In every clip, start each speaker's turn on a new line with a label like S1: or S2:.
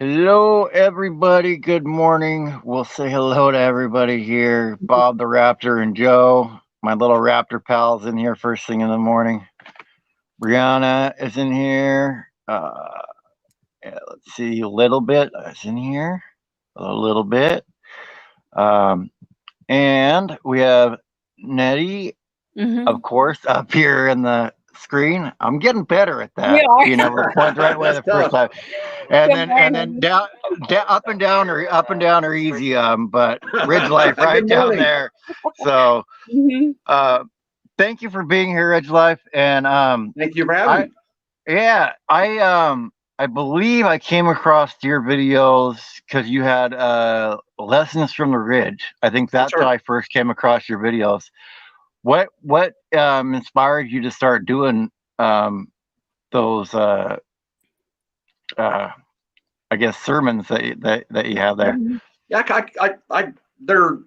S1: Hello, everybody. Good morning. We'll say hello to everybody here. Bob the Raptor and Joe, my little Raptor pals, in here first thing in the morning. Brianna is in here. Yeah, let's see, a little bit is in here. A little bit. Um, and we have Nettie, of
S2: Mhm.
S1: course, up here in the screen. I'm getting better at
S2: We
S1: that,
S2: are.
S1: being able to point the right way
S3: That's
S1: the first
S3: tough.
S1: time. And
S2: Good
S1: then
S2: morning.
S1: down, up and down are easy. But Ridgelife right
S3: Good
S1: down
S3: morning.
S1: there. So
S2: Mhm.
S1: uh, thank you for being here, Ridgelife. And
S3: Thank you for having
S1: I
S3: me.
S1: yeah I believe I came across your videos because you had lessons from the Ridge. I think
S3: Yes,
S1: that's how
S3: sir.
S1: I first came across your videos. What inspired you to start doing those uh, I guess sermons that you have there?
S2: Mhm.
S3: Yeah, they're,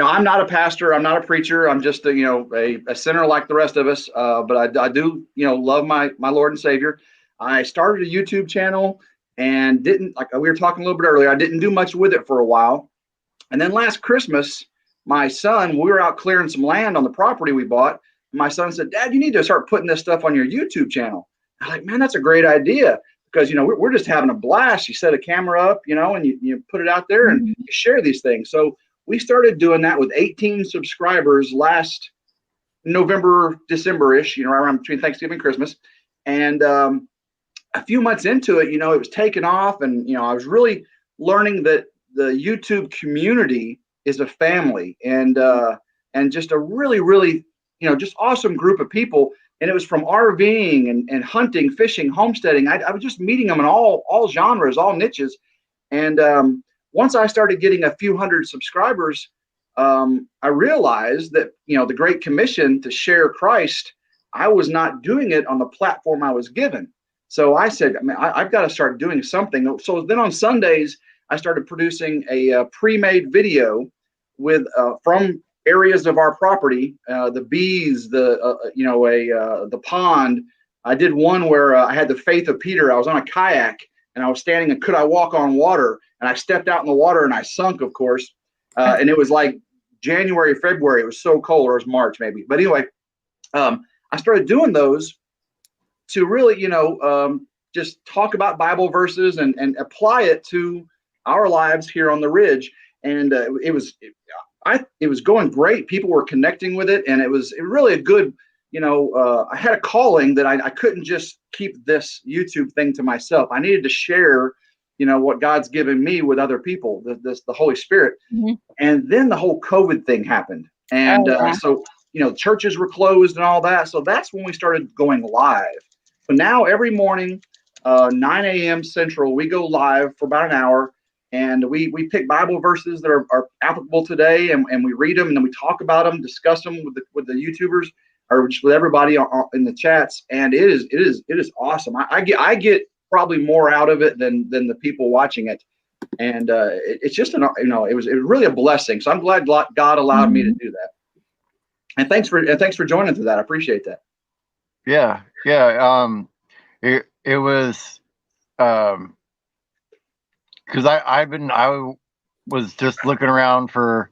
S3: I'm not a pastor. I'm not a preacher. I'm just a sinner like the rest of us. But I do, love my Lord and Savior. I started a YouTube channel and didn't, like we were talking a little bit earlier, I didn't do much with it for a while. And then last Christmas, my son, we were out clearing some land on the property we bought. And my son said, Dad, you need to start putting this stuff on your YouTube channel. I'm like, man, that's a great idea because, we're just having a blast. You set a camera up, and you put it out there and
S2: Mhm.
S3: you share these things. So we started doing that with 18 subscribers last November, December-ish, around between Thanksgiving and Christmas. And a few months into it, it was taking off. And, I was really learning that the YouTube community is a family and just a really, really, just awesome group of people. And it was from RVing and hunting, fishing, homesteading. I was just meeting them in all genres, all niches. And once I started getting a few hundred subscribers, I realized that, the Great Commission to share Christ, I was not doing it on the platform I was given. So I said, I've got to start doing something. So then on Sundays, I started producing a pre-made video with from areas of our property, the bees, the pond. I did one where I had the faith of Peter. I was on a kayak and I was standing and could I walk on water? And I stepped out in the water and I sunk, of course. And it was like January, February. It was so cold, or it was March maybe. But anyway, I started doing those to really, just talk about Bible verses and apply it to our lives here on the Ridge. And it was going great. People were connecting with it, and it was really a good. I had a calling that I couldn't just keep this YouTube thing to myself. I needed to share, what God's given me with other people, the Holy Spirit.
S2: Mhm.
S3: And then the whole COVID thing happened, and
S2: Oh yeah.
S3: so churches were closed and all that. So that's when we started going live. So now every morning, 9 a.m. Central, we go live for about an hour, and we pick Bible verses that are applicable today, and we read them, and then we talk about them, discuss them with the YouTubers or just with everybody in the chats, and it is awesome. I get probably more out of it than the people watching it, and it's just it was really a blessing. So I'm glad God allowed me to
S2: Mhm.
S3: do that, and thanks for joining to that. I appreciate that.
S1: Yeah, yeah. It was um because I was just looking around for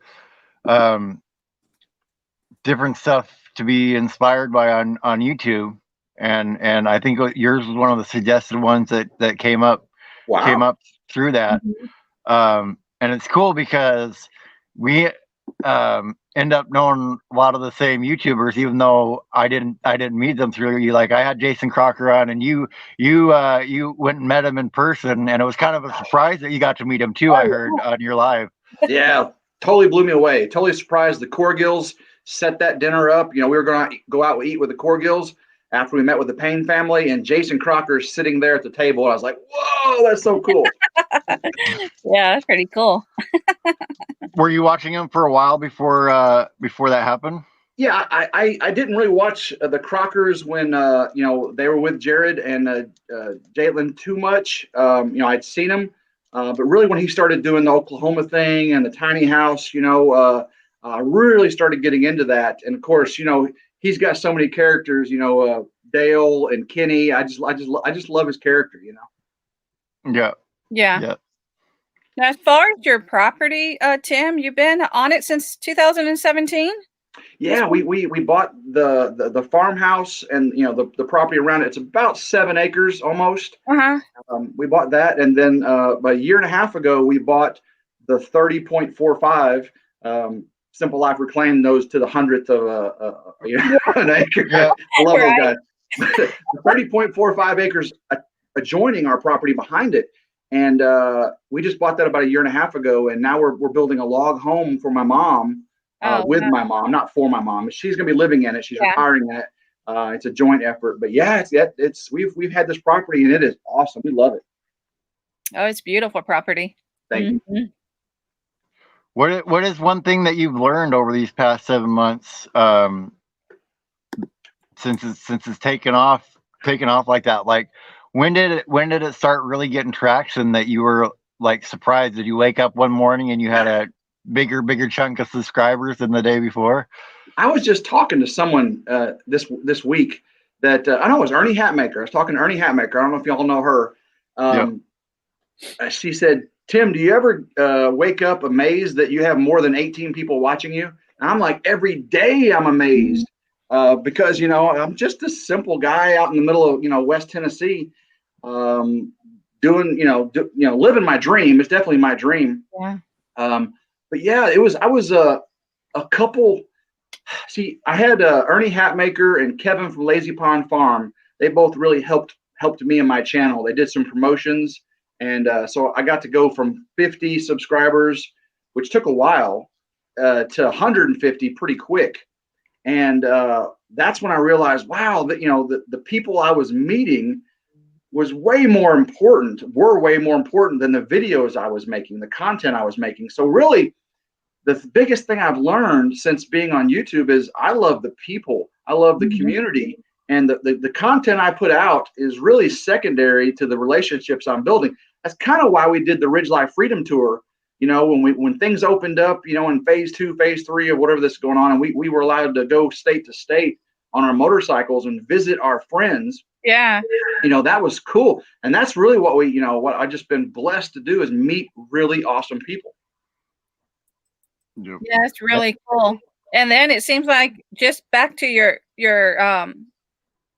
S1: um different stuff to be inspired by on YouTube, and I think yours was one of the suggested ones that came
S3: Wow.
S1: up through that.
S2: Mhm.
S1: And it's cool because we end up knowing a lot of the same YouTubers, even though I didn't meet them through you. Like I had Jason Crocker on, and you went and met him in person, and it was kind of a surprise that you got to meet him too. I heard
S2: Oh
S1: on your live.
S3: Yeah, totally blew me away. Totally surprised. The Corgills set that dinner up. We were going to go out and eat with the Corgills after we met with the Payne family, and Jason Crocker's sitting there at the table. And I was like, "Whoa, that's so cool!"
S2: yeah. Yeah, that's pretty cool.
S1: Were you watching him for a while before that happened?
S3: Yeah, I didn't really watch the Crockers when they were with Jared and Jalen too much. I'd seen him, but really when he started doing the Oklahoma thing and the tiny house, I really started getting into that. And of course, he's got so many characters. Dale and Kenny. I just love his character.
S1: Yeah.
S2: Yeah.
S1: Yep.
S2: Now, as far as your property, Tim, you've been on it since 2017?
S3: Yeah, we bought the farmhouse and the property around it. It's about 7 acres almost.
S2: Uh-huh.
S3: We bought that, and then about a year and a half ago, we bought the 30.45. Simple Life reclaimed those to the hundredth of an acre.
S1: Yeah.
S3: I love those
S2: Right.
S3: guys. The 30.45 acres adjoining our property behind it, and we just bought that about a year and a half ago, and now we're building a log home for my mom,
S2: Oh,
S3: with
S2: wow.
S3: my mom, not for my mom. She's going to be living in it. She's
S2: Yeah.
S3: retiring in it. It's a joint effort, but yeah, we've had this property and it is awesome. We love it.
S2: Oh, it's beautiful property.
S3: Thank you.
S2: Mhm.
S1: What is one thing that you've learned over these past 7 months, since it's taken off like that? Like, when did it start really getting traction that you were like surprised? Did you wake up one morning and you had a bigger chunk of subscribers than the day before?
S3: I was just talking to someone this week that I know it was Ernie Hatmaker. I was talking to Ernie Hatmaker. I don't know if y'all know her.
S1: Yep.
S3: She said, "Tim, do you ever wake up amazed that you have more than 18 people watching you?" And I'm like, every day I'm amazed because I'm just a simple guy out in the middle of West Tennessee, doing living my dream. It's definitely my dream.
S2: Yeah.
S3: But yeah, I was a couple. See, I had Ernie Hatmaker and Kevin from Lazy Pond Farm. They both really helped me in my channel. They did some promotions, and so I got to go from 50 subscribers, which took a while, to 150 pretty quick. And that's when I realized, wow, that the people I was meeting were way more important than the videos I was making, the content I was making. So really, the biggest thing I've learned since being on YouTube is I love the people. I love the community, and the content I put out is really secondary to the relationships I'm building. That's kind of why we did the Ridgelife Freedom Tour. When things opened up, in phase 2, phase 3 of whatever this is going on, and we were allowed to go state to state on our motorcycles and visit our friends.
S2: Yeah.
S3: That was cool. And that's really what I've just been blessed to do is meet really awesome people.
S1: Yep.
S2: Yeah, it's really cool. And then it seems like just back to your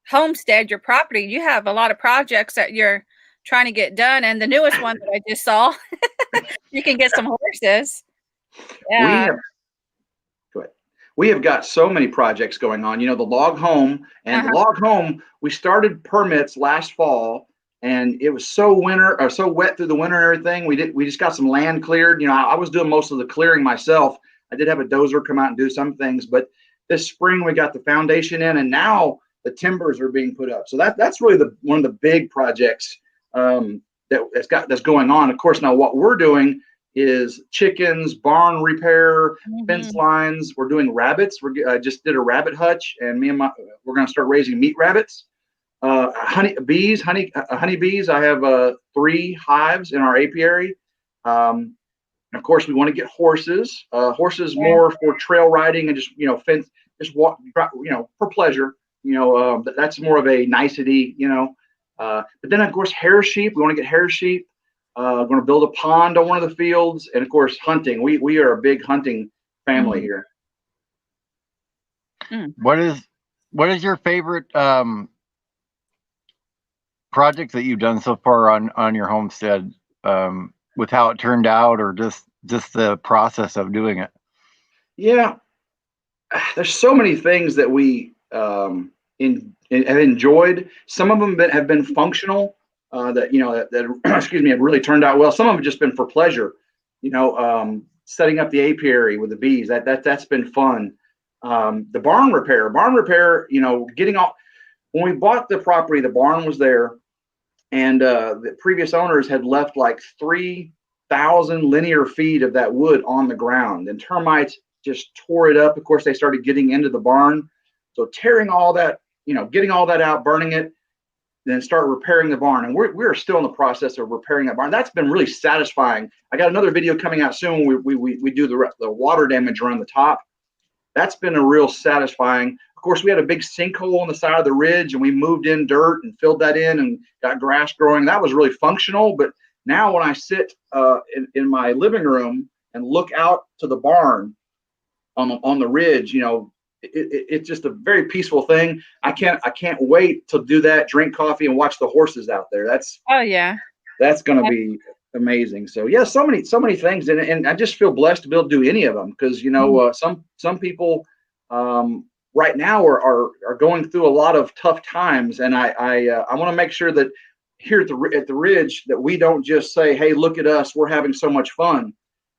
S2: homestead, your property, you have a lot of projects that you're trying to get done. And the newest one that I just saw, you can get some horses. Yeah.
S3: We have got so many projects going on. The log home, and the log home, we started permits last fall, and it was so wet through the winter and everything. We just got some land cleared. I was doing most of the clearing myself. I did have a dozer come out and do some things, but this spring we got the foundation in, and now the timbers are being put up. So that's really one of the big projects that's going on. Of course, now what we're doing is chickens, barn repair, fence lines. We're doing rabbits. I just did a rabbit hutch, and we're going to start raising meat rabbits. Honeybees. I have 3 hives in our apiary. And of course, we want to get horses. Horses more for trail riding and just fence, just walk, for pleasure. That's more of a nicety. But then of course, hair sheep. We want to get hair sheep. We're going to build a pond on one of the fields, and of course, hunting. We are a big hunting family here.
S1: What is your favorite project that you've done so far on your homestead, with how it turned out, or just the process of doing it?
S3: Yeah, there's so many things that we have enjoyed. Some of them have been functional. That excuse me, have really turned out well. Some of them have just been for pleasure. Setting up the apiary with the bees. That's been fun. The barn repair. Getting all. When we bought the property, the barn was there, and the previous owners had left like 3,000 linear feet of that wood on the ground, and termites just tore it up. Of course, they started getting into the barn, so tearing all that, getting all that out, burning it, then start repairing the barn. And we're still in the process of repairing that barn. That's been really satisfying. I got another video coming out soon. We do the water damage around the top. That's been a real satisfying. Of course, we had a big sinkhole on the side of the ridge, and we moved in dirt and filled that in and got grass growing. That was really functional, but Now when I sit in my living room and look out to the barn on the ridge, it's just a very peaceful thing. I can't wait to do that, drink coffee, and watch the horses out there.
S2: Oh yeah.
S3: That's going to be amazing. So yeah, so many things, and I just feel blessed to be able to do any of them, because some people right now are going through a lot of tough times, and I want to make sure that here at the Ridge that we don't just say, hey, look at us, we're having so much fun.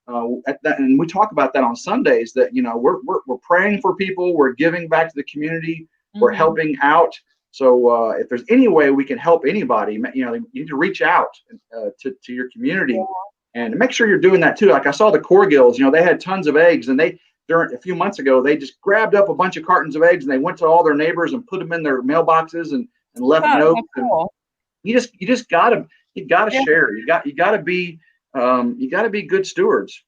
S3: And we talk about that on Sundays, that we're praying for people, we're giving back to the community, we're helping out. So if there's any way we can help anybody, you need to reach out to your community, and make sure you're doing that too. Like I saw the Corgills, they had tons of eggs, and during a few months ago, they just grabbed up a bunch of cartons of eggs, and they went to all their neighbors and put them in their mailboxes and left notes.
S2: Cool.
S3: You gotta share. You gotta be good stewards.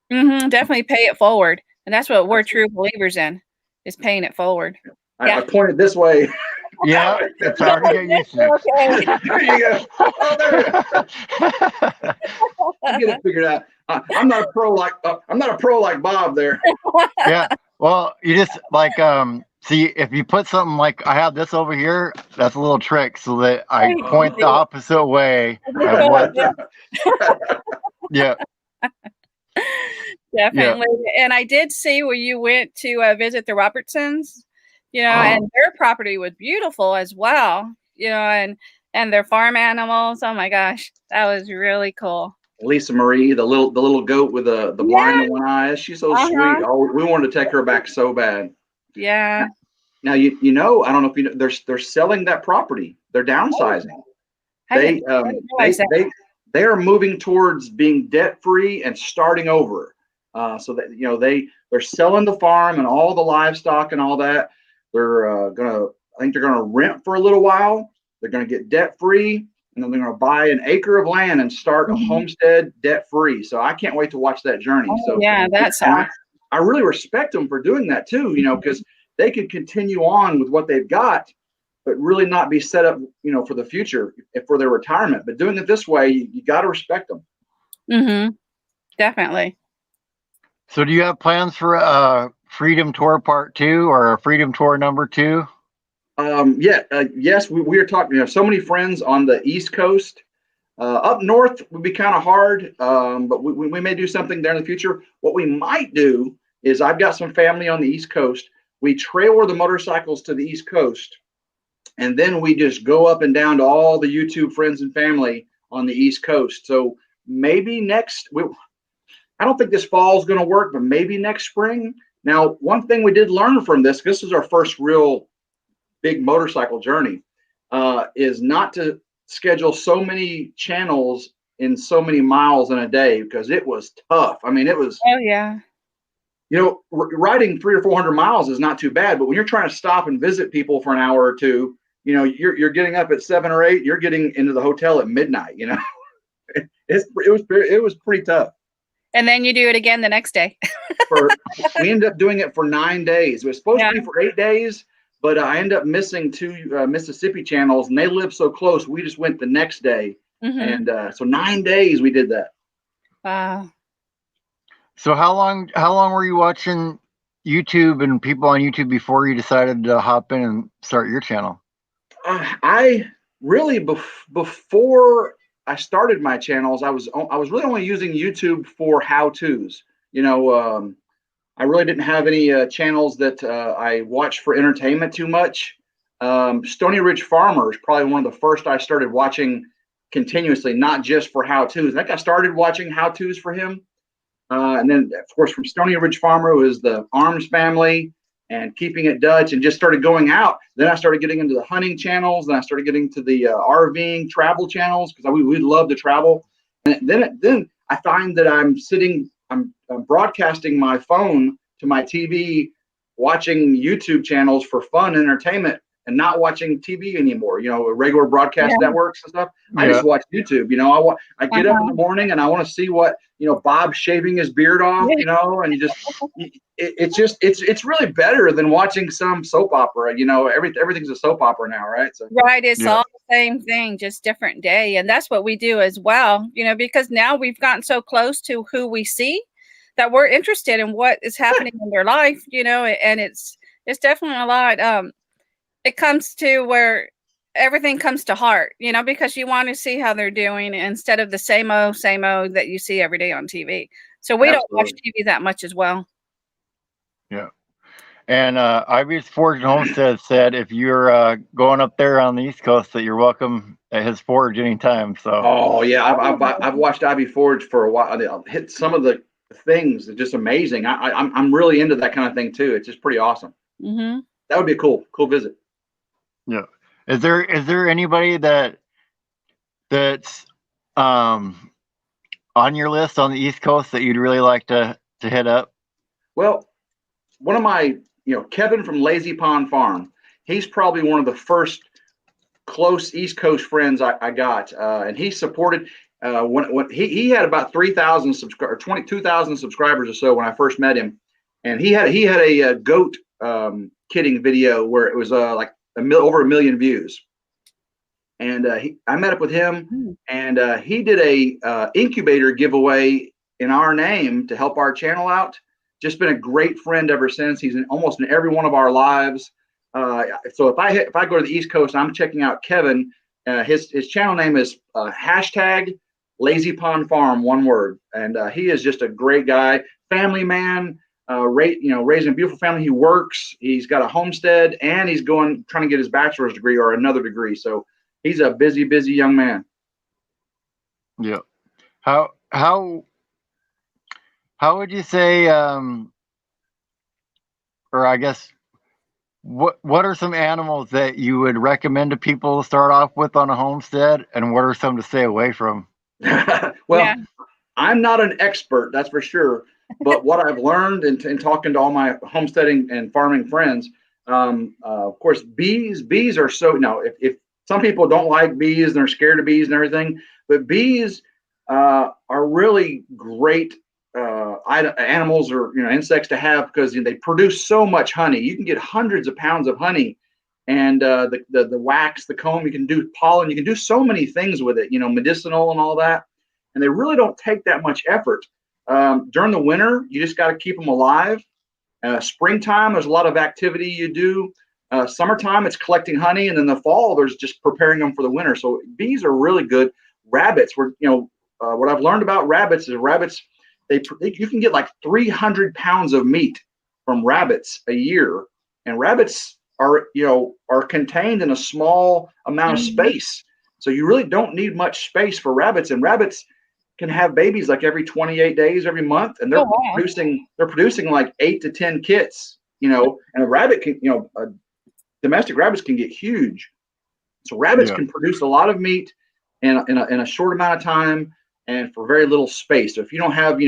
S2: Definitely pay it forward, and that's what we're true believers in, is paying it forward.
S3: I pointed this way.
S1: Yeah, it's hard to get used to.
S2: Okay.
S3: There you go. Oh, there it is. I get it figured out. I'm not a pro like Bob there.
S1: Yeah. Well, you just like see, if you put something like I have this over here, that's a little trick so that I point the opposite way. Yeah.
S2: Definitely. Yeah. And I did see where you went to visit the Robertsons, and their property was beautiful as well, and their farm animals. Oh my gosh, that was really cool. Lisa
S3: Marie, the little goat with the blind in one eye. She's so sweet. Oh, we wanted to take her back so bad.
S2: Yeah.
S3: Now I don't know if you know, they're selling that property. They're downsizing. They are moving towards being debt free and starting over. So that they're selling the farm and all the livestock and all that. They're I think they're gonna rent for a little while. They're gonna get debt free, and then they're gonna buy an acre of land and start a homestead debt free. So I can't wait to watch that journey.
S2: Yeah, that's awesome.
S3: I really respect them for doing that too. Because they could continue on with what they've got, but really not be set up, for the future, for their retirement. But doing it this way, you got to respect them.
S2: Definitely.
S1: So do you have plans for Freedom Tour Part 2 or Freedom Tour number 2?
S3: Yes, we are talking. So many friends on the East Coast. Up north would be kind of hard, but we may do something there in the future. What we might do is, I've got some family on the East Coast. We trailer the motorcycles to the East Coast, and then we just go up and down to all the YouTube friends and family on the East Coast. So maybe I don't think this fall is going to work, but maybe next spring. Now, one thing we did learn from this is our first real big motorcycle journey, is not to schedule so many channels in so many miles in a day, because it was tough. I mean, it was.
S2: Oh yeah.
S3: Riding 300 or 400 miles is not too bad, but when you're trying to stop and visit people for an hour or two, you're getting up at 7 or 8. You're getting into the hotel at midnight. It was pretty tough.
S2: And then you do it again the next day.
S3: We ended up doing it for 9 days. It was supposed to be for 8 days, but I ended up missing 2 Mississippi channels, and they live so close. We just went the next day, and so 9 days we did that.
S2: Wow.
S1: So how long were you watching YouTube and people on YouTube before you decided to hop in and start your channel?
S3: I really before I started my channels, I was really only using YouTube for how-tos. I really didn't have any channels that I watched for entertainment too much. Stony Ridge Farmer is probably one of the first I started watching continuously, not just for how-tos. I think I started watching how-tos for him. And then, of course, from Stony Ridge Farmer was the Arms family and Keeping It Dutch, and just started going out. Then I started getting into the hunting channels. Then I started getting to the RVing travel channels, because we love to travel. And then I find that I'm broadcasting my phone to my TV, watching YouTube channels for fun and entertainment and not watching TV anymore, regular broadcast
S2: Yeah.
S3: networks and stuff. I just watch YouTube. I get up in the morning and I want to see what, Bob's shaving his beard off, and it's really better than watching some soap opera. Everything's a soap opera now, right? So
S2: right. It's all the same thing, just different day. And that's what we do as well, because now we've gotten so close to who we see that we're interested in what is happening in their life, and it's definitely a lot. It comes to where everything comes to heart, because you want to see how they're doing instead of the same old that you see every day on TV. So we don't watch TV that much as well.
S1: Yeah. And Ivy's Forge and Homestead said if you're going up there on the East Coast that you're welcome at his forge anytime. So.
S3: Oh yeah, I've watched Ivy Forge for a while. I'll hit some of the things are just amazing. I'm really into that kind of thing too. It's just pretty awesome.
S2: Mm-hmm.
S3: That would be a cool visit.
S1: Yeah. Is there anybody that's on your list on the East Coast that you'd really like to hit up?
S3: Well, one of my, Kevin from Lazy Pond Farm, he's probably one of the first close East Coast friends I got, and he supported. When he had about 3,000 subscribers, 22,000 subscribers or so when I first met him, and he had a goat kidding video where it was like over 1 million views, and I met up with him, and he did a incubator giveaway in our name to help our channel out. Just been a great friend ever since. He's almost in every one of our lives. So if I go to the East Coast, I'm checking out Kevin. His channel name is hashtag Lazy Pond Farm, one word, and he is just a great guy, family man. Raising a beautiful family. He works. He's got a homestead, and he's trying to get his bachelor's degree or another degree. So he's a busy young man.
S1: Yeah. How would you say, or I guess, what are some animals that you would recommend to people to start off with on a homestead, and what are some to stay away from?
S3: Well, I'm not an expert, that's for sure. But what I've learned in talking to all my homesteading and farming friends, of course, bees are so. Now, if some people don't like bees and they're scared of bees and everything, but bees are really great animals or insects to have because they produce so much honey. You can get hundreds of pounds of honey, and the wax, the comb. You can do pollen. You can do so many things with it. Medicinal and all that. And they really don't take that much effort. During the winter, you just got to keep them alive. Springtime, there's a lot of activity you do. Summertime, it's collecting honey, and then the fall, there's just preparing them for the winter. So bees are really good. Rabbits, what I've learned about rabbits is rabbits, you can get like 300 pounds of meat from rabbits a year, and rabbits are contained in a small amount of space. So you really don't need much space for rabbits, and rabbits can have babies like every 28 days, every month, and they're producing like 8 to 10 kits, and a rabbit can, domestic rabbits can get huge. So rabbits can produce a lot of meat in a short amount of time and for very little space. So if you don't have,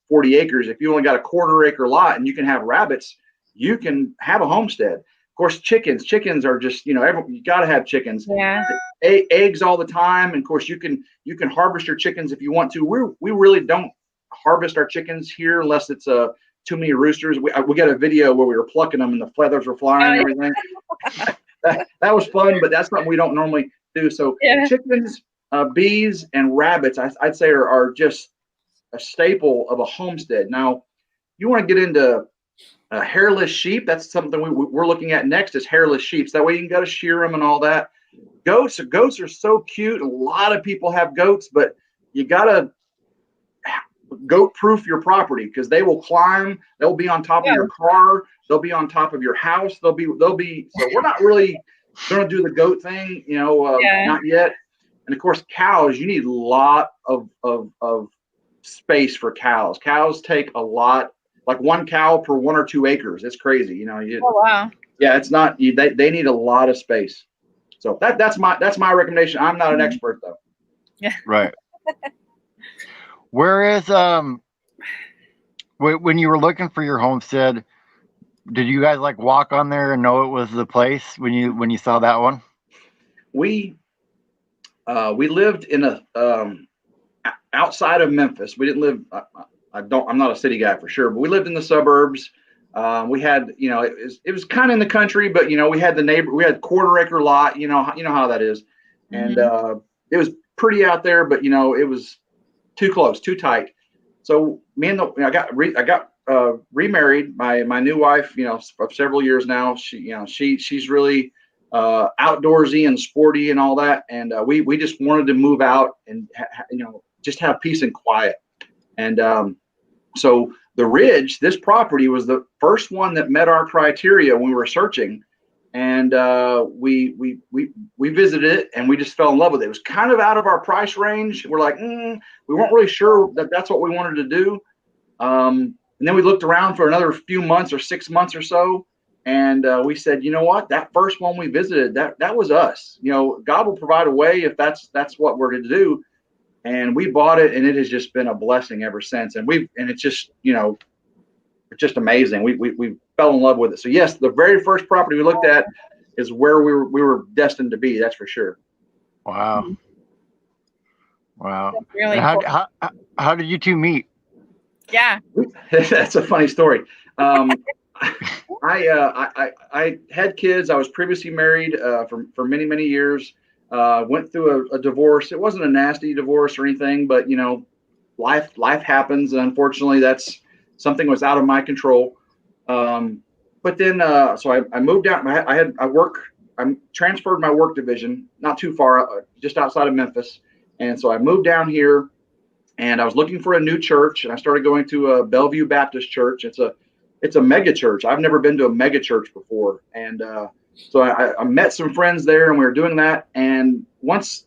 S3: 40 acres, if you only got a quarter-acre lot and you can have rabbits, you can have a homestead. Of course, chickens are just, you got to have chickens.
S2: Yeah.
S3: Eggs all the time. And of course, you can harvest your chickens if you want to. We really don't harvest our chickens here unless it's too many roosters. We got a video where we were plucking them and the feathers were flying and everything. that was fun, but that's something we don't normally do. So chickens, bees, and rabbits, I'd say are just a staple of a homestead. Now, you want to get into hairless sheep. That's something we're looking at next is hairless sheep. So that way you can go to shear them and all that. Goats are so cute. A lot of people have goats, but you got to goat proof your property because they will climb. They'll be on top of your car. They'll be on top of your house. They'll be. So we're not really going to do the goat thing, not yet. And of course, cows. You need a lot of space for cows. Cows take a lot. Like one cow per 1 or 2 acres. It's crazy,
S2: Oh wow.
S3: Yeah, it's not. They need a lot of space. So that's my recommendation. I'm not an expert though.
S2: Yeah.
S1: Right. Whereas when you were looking for your homestead, did you guys like walk on there and know it was the place when you saw that one?
S3: We lived in a outside of Memphis. We didn't live. I'm not a city guy for sure, but we lived in the suburbs. We had, it was kind of in the country, but we had we had quarter acre lot. You know how that is, and it was pretty out there, but it was too close, too tight. So I got remarried. My new wife, of several years now. She's really outdoorsy and sporty and all that, and we just wanted to move out and just have peace and quiet. And so the Ridge, this property was the first one that met our criteria when we were searching, and we visited it and we just fell in love with it. It was kind of out of our price range. We're like, we weren't really sure that that's what we wanted to do. And then we looked around for another few months or 6 months or so, and we said, you know what? That first one we visited, that was us. God will provide a way if that's what we're going to do. And we bought it, and it has just been a blessing ever since. And it's just, it's just amazing. We fell in love with it. So yes, the very first property we looked at is where we were destined to be. That's for sure.
S1: Wow. Wow.
S2: That's really
S1: And
S2: cool.
S1: how did you two meet?
S2: Yeah.
S3: That's a funny story. I had kids. I was previously married for many, many years. Went through a divorce. It wasn't a nasty divorce or anything, but life happens, and unfortunately, that's something was out of my control. But then, so I moved out. I transferred my work division not too far, just outside of Memphis, and so I moved down here. And I was looking for a new church, and I started going to a Bellevue Baptist Church. It's a mega church. I've never been to a mega church before, and so I met some friends there, and we were doing that. And once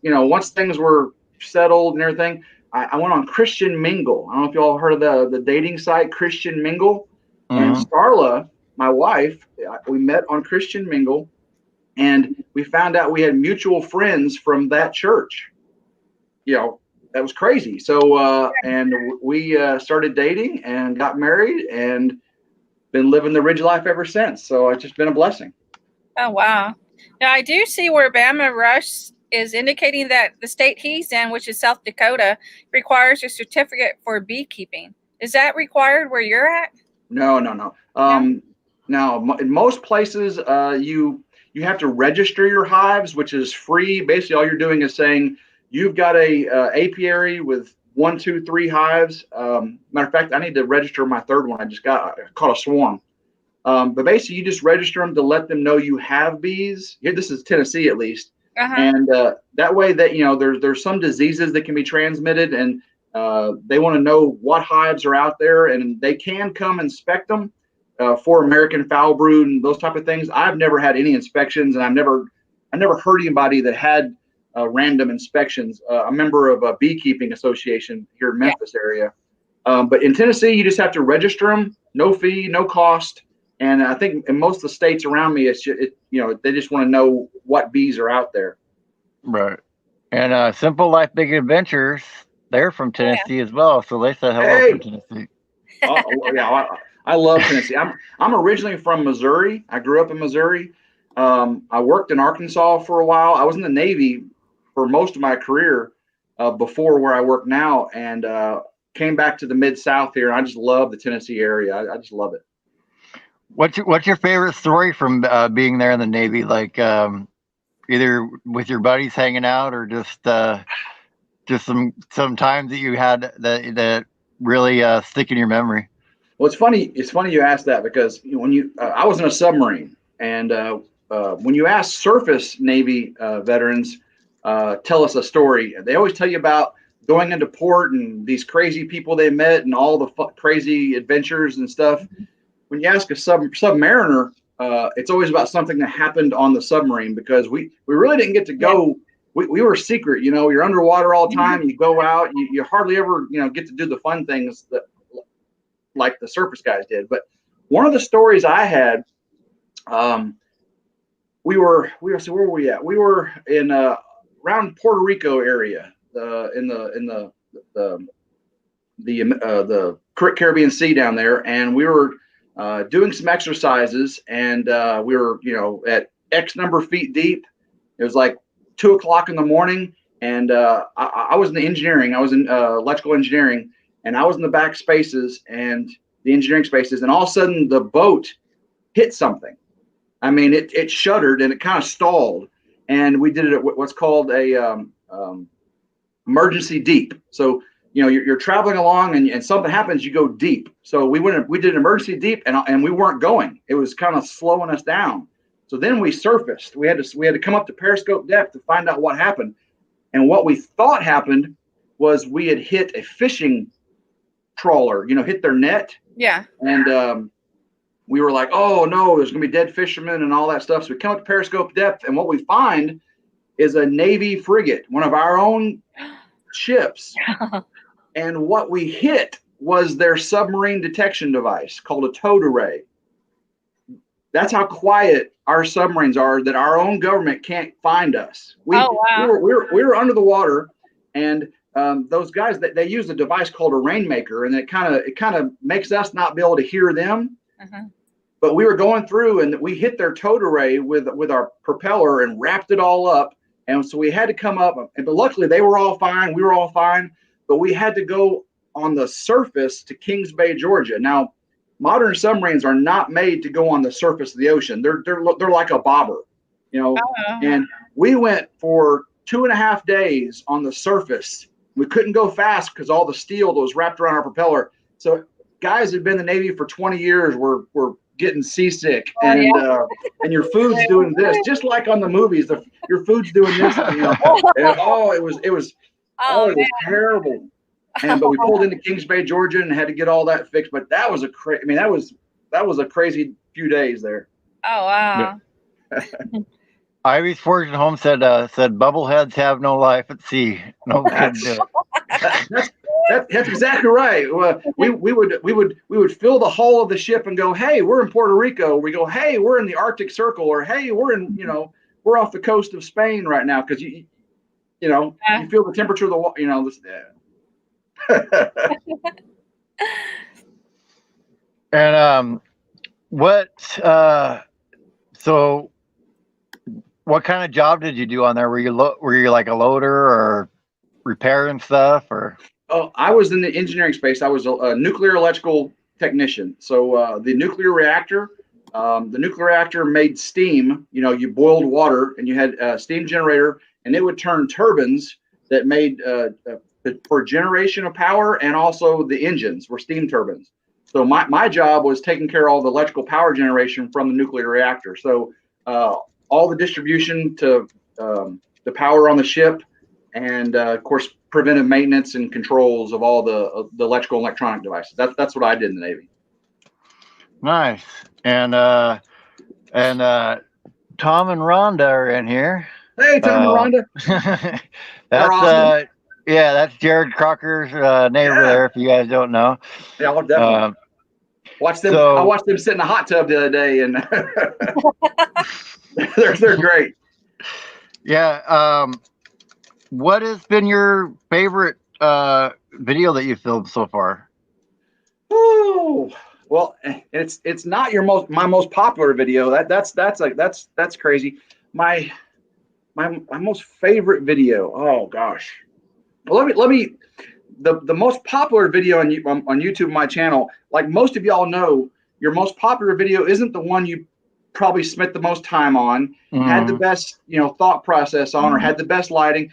S3: things were settled and everything, I went on Christian Mingle. I don't know if you all heard of the dating site Christian Mingle. And Starla, my wife, we met on Christian Mingle, and we found out we had mutual friends from that church. That was crazy. So, and we started dating and got married and been living the Ridgelife ever since. So it's just been a blessing.
S2: Oh, wow. Now, I do see where Bama Rush is indicating that the state he's in, which is South Dakota, requires a certificate for beekeeping. Is that required where you're at?
S3: No. Now, in most places, you have to register your hives, which is free. Basically, all you're doing is saying, you've got a apiary with 1, 2, 3 hives. Matter of fact, I need to register my third one. I caught a swarm. But basically, you just register them to let them know you have bees. Here, this is Tennessee at least, and that way that there's some diseases that can be transmitted, and they want to know what hives are out there, and they can come inspect them for American foul brood and those type of things. I've never had any inspections, and I never heard anybody that had random inspections. A member of a beekeeping association here in Memphis area. But in Tennessee, you just have to register them, no fee, no cost. And I think in most of the states around me, they just want to know what bees are out there.
S1: Right. And Simple Life Big Adventures, they're from Tennessee as well. So they said hello from Tennessee.
S3: I love Tennessee. I'm originally from Missouri. I grew up in Missouri. I worked in Arkansas for a while. I was in the Navy for most of my career before where I work now, and came back to the Mid-South here. I just love the Tennessee area. I just love it.
S1: What's your favorite story from being there in the Navy? Like either with your buddies hanging out, or just some times that you had that really stick in your memory?
S3: Well, it's funny. It's funny you asked that, because when I was in a submarine, and when you ask surface Navy veterans, tell us a story, they always tell you about going into port and these crazy people they met and all the crazy adventures and stuff. When you ask a submariner, it's always about something that happened on the submarine, because we really didn't get to go. We were secret. You're underwater all the time. You go out. You hardly ever get to do the fun things that like the surface guys did. But one of the stories I had, so where were we at? We were in around Puerto Rico area, in the Caribbean Sea down there, and we were doing some exercises, and we were, at X number of feet deep. It was like 2 o'clock in the morning, and I was in the engineering. I was in electrical engineering, and I was in the back spaces and the engineering spaces, and all of a sudden the boat hit something. I mean, it shuddered and it kind of stalled, and we did it at what's called a emergency deep. So you're traveling along and something happens, you go deep. So we did an emergency deep, and we weren't going. It was kind of slowing us down. So then we surfaced. We had to come up to periscope depth to find out what happened. And what we thought happened was we had hit a fishing trawler, hit their net.
S2: Yeah.
S3: And we were like, oh no, there's gonna be dead fishermen and all that stuff. So we come up to periscope depth, and what we find is a Navy frigate, one of our own ships. And what we hit was their submarine detection device called a towed array. That's how quiet our submarines are, that our own government can't find us. We were under the water, and those guys, they use a device called a rainmaker, and it kind of makes us not be able to hear them. But we were going through, and we hit their towed array with our propeller and wrapped it all up. And so we had to come up, but luckily they were all fine. We were all fine, but we had to go on the surface to Kings Bay, Georgia. Now, modern submarines are not made to go on the surface of the ocean. They're like a bobber, And we went for 2.5 days on the surface. We couldn't go fast because all the steel that was wrapped around our propeller. So guys who'd been in the Navy for 20 years were getting seasick, and your food's doing this, just like on the movies. Your food's doing this, and it was terrible. But we pulled into Kings Bay, Georgia, and had to get all that fixed. But that was that was a crazy few days there.
S2: Oh wow.
S1: Ivy's Fortune Home said bubbleheads have no life at sea. No kids do.
S3: That's exactly right. Well, we would fill the hull of the ship and go, hey, we're in Puerto Rico. We go, hey, we're in the Arctic Circle, or hey, we're off the coast of Spain right now, because you feel the temperature of the water.
S1: And so what kind of job did you do on there? Were you like a loader or repairing stuff, or?
S3: Oh, I was in the engineering space. I was a nuclear electrical technician. So the nuclear reactor made steam. You boiled water, and you had a steam generator, and it would turn turbines that made for generation of power, and also the engines were steam turbines. So my job was taking care of all the electrical power generation from the nuclear reactor. So all the distribution to the power on the ship, and of course preventive maintenance and controls of all the electrical and electronic devices. That's what I did in the Navy.
S1: Nice. And Tom and Rhonda are in here.
S3: Hey, Tom and Rhonda.
S1: That's
S3: awesome.
S1: That's Jared Crocker's neighbor there, if you guys don't know.
S3: Yeah, I'll definitely watch them. I watched them sit in a hot tub the other day, and they're great.
S1: Yeah. What has been your favorite video that you filmed so far?
S3: Oh, well, it's not my most popular video. That's crazy. My most favorite video. Oh gosh. Well, let me. The most popular video on YouTube, my channel, like most of y'all know, your most popular video isn't the one you probably spent the most time on, had the best thought process on, or had the best lighting.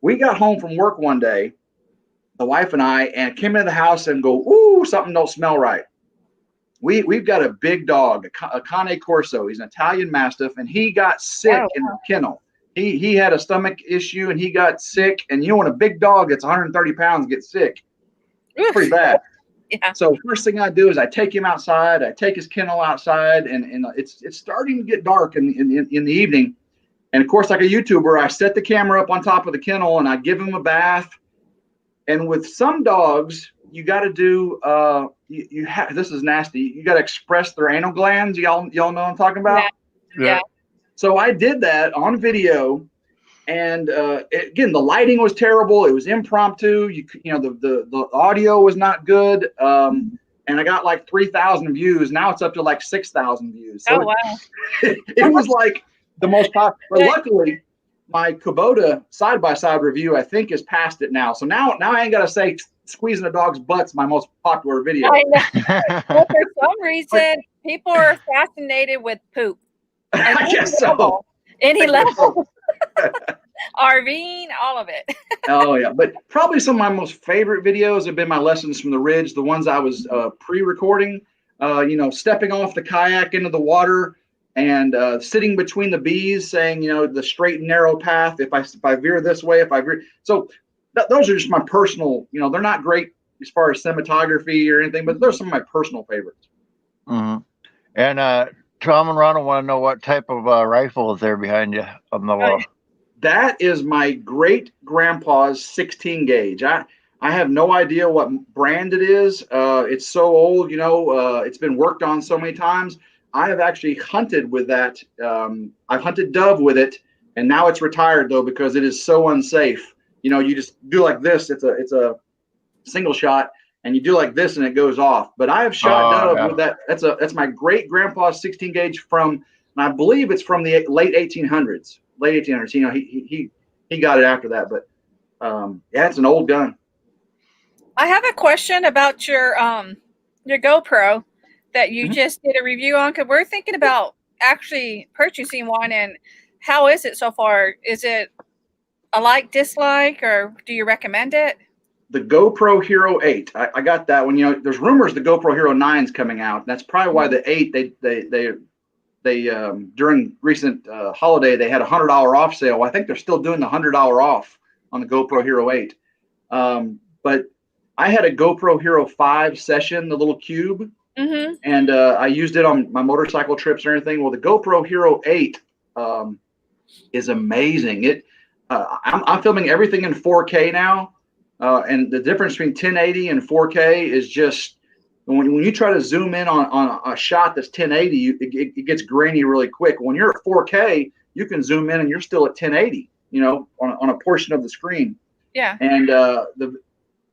S3: We got home from work one day, the wife and I, and came into the house and go, ooh, something don't smell right. We've got a big dog, a Cane Corso. He's an Italian Mastiff, and he got sick in the kennel. He had a stomach issue, and he got sick. And when a big dog that's 130 pounds gets sick, it's pretty bad.
S2: Yeah.
S3: So first thing I do is I take him outside. I take his kennel outside, and it's starting to get dark in the evening. And of course, like a YouTuber, I set the camera up on top of the kennel, and I give him a bath. And with some dogs, you got to do this is nasty. You got to express their anal glands. Y'all know what I'm talking about?
S2: Yeah.
S3: So I did that on video, and again, the lighting was terrible. It was impromptu. The audio was not good, and and I got like 3,000 views. Now it's up to like 6,000 views. So
S2: Oh wow.
S3: it was like the most popular. But luckily, my Kubota side-by-side review, I think, is past it now. So now I ain't got to say squeezing a dog's butt's my most popular video.
S2: I know. Well, for some reason, people are fascinated with poop. At
S3: I guess so.
S2: Any
S3: I guess
S2: level.
S3: so.
S2: RVing, all of it.
S3: Oh yeah, but probably some of my most favorite videos have been my lessons from the Ridge, the ones I was pre-recording. Stepping off the kayak into the water and sitting between the bees, saying, the straight and narrow path. If I veer this way, if I veer, so those are just my personal. They're not great as far as cinematography or anything, but they're some of my personal favorites.
S1: Mm-hmm. And Tom and Ronald want to know what type of rifle is there behind you on the wall.
S3: That is my great grandpa's 16 gauge. I have no idea what brand it is. It's so old, it's been worked on so many times. I have actually hunted with that. I've hunted dove with it, and now it's retired though because it is so unsafe. You just do like this. It's a single shot, and you do like this, and it goes off. But I have shot dove with that. That's my great grandpa's 16 gauge from, and I believe it's from the late 1800s. Late 1800s. He got it after that, but it's an old gun.
S2: I have a question about your GoPro that you just did a review on, because we're thinking about actually purchasing one. And how is it so far? Is it a like, dislike, or do you recommend it?
S3: The GoPro Hero 8. I got that one. There's rumors the GoPro Hero 9 is coming out. That's probably why the 8 they during recent holiday they had $100 off sale. I think they're still doing the $100 off on the GoPro Hero 8. But I had a GoPro Hero 5 session, the little cube, and I used it on my motorcycle trips or anything. Well, the GoPro Hero 8 is amazing. I'm filming everything in 4K now, and the difference between 1080 and 4K is just when you try to zoom in on a shot that's 1080, it gets grainy really quick. When you're at 4K, you can zoom in and you're still at 1080, on a portion of the screen.
S2: Yeah.
S3: And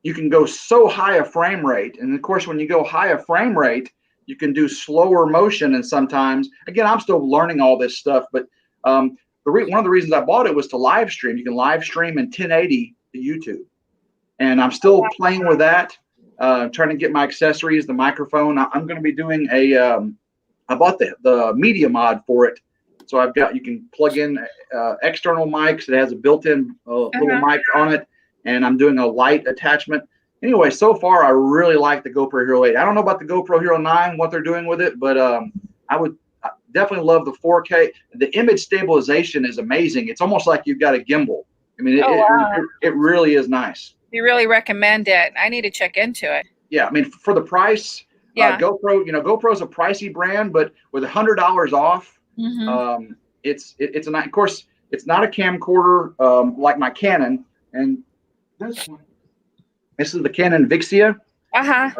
S3: you can go so high a frame rate. And of course, when you go high a frame rate, you can do slower motion. And sometimes, again, I'm still learning all this stuff, but one of the reasons I bought it was to live stream. You can live stream in 1080 to YouTube. And I'm still playing with that. Trying to get my accessories, the microphone. I'm going to be doing I bought the media mod for it. So you can plug in external mics. It has a built-in little mic on it. And I'm doing a light attachment. Anyway, so far, I really like the GoPro Hero 8. I don't know about the GoPro Hero 9, what they're doing with it, but I would definitely love the 4K. The image stabilization is amazing. It's almost like you've got a gimbal. I mean, it really is nice.
S2: You really recommend it. I need to check into it.
S3: Yeah, I mean, for the price, GoPro, GoPro's a pricey brand, but with $100 off, it's a nice. Of course, it's not a camcorder like my Canon, and this is the Canon Vixia. I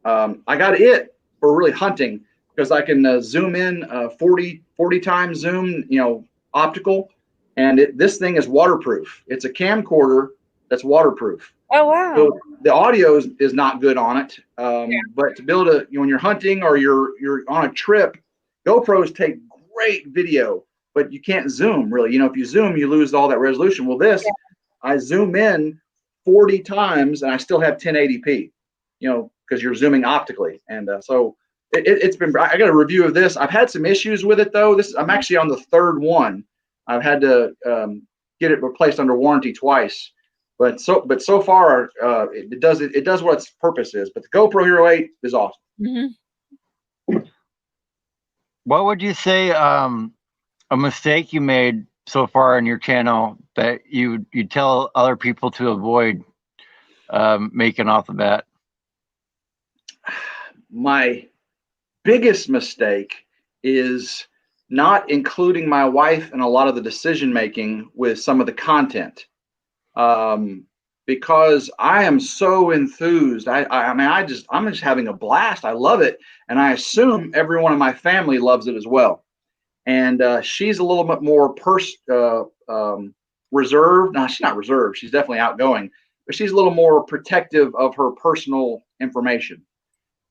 S3: got it for really hunting because I can zoom in 40 times zoom, optical, and this thing is waterproof. It's a camcorder that's waterproof.
S2: Oh wow!
S3: So the audio is not good on it, but to be able to, when you're hunting or you're on a trip, GoPros take great video, but you can't zoom really. If you zoom, you lose all that resolution. Well, I zoom in 40 times and I still have 1080p, because you're zooming optically, and so it's been. I got a review of this. I've had some issues with it though. I'm actually on the third one. I've had to get it replaced under warranty twice. But so far, it does what its purpose is. But the GoPro Hero 8 is awesome.
S1: What would you say a mistake you made so far on your channel that you tell other people to avoid making off the bat?
S3: My biggest mistake is not including my wife in a lot of the decision making with some of the content. Because I am so enthused. I'm just having a blast. I love it. And I assume everyone in my family loves it as well. And she's a little bit more reserved. No, she's not reserved. She's definitely outgoing, but she's a little more protective of her personal information.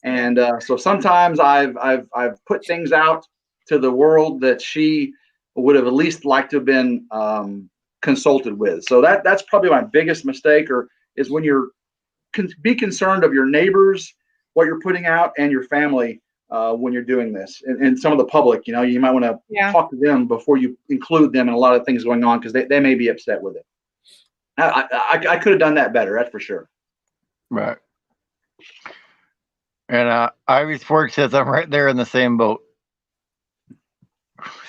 S3: And so sometimes I've put things out to the world that she would have at least liked to have been consulted with. So that's probably my biggest mistake, or is when you're be concerned of your neighbors, what you're putting out, and your family when you're doing this. And some of the public, you know, you might want to talk to them before you include them in a lot of things going on, because they may be upset with it. I could have done that better, that's for sure.
S1: Right. And Ivy Sports says I'm right there in the same boat.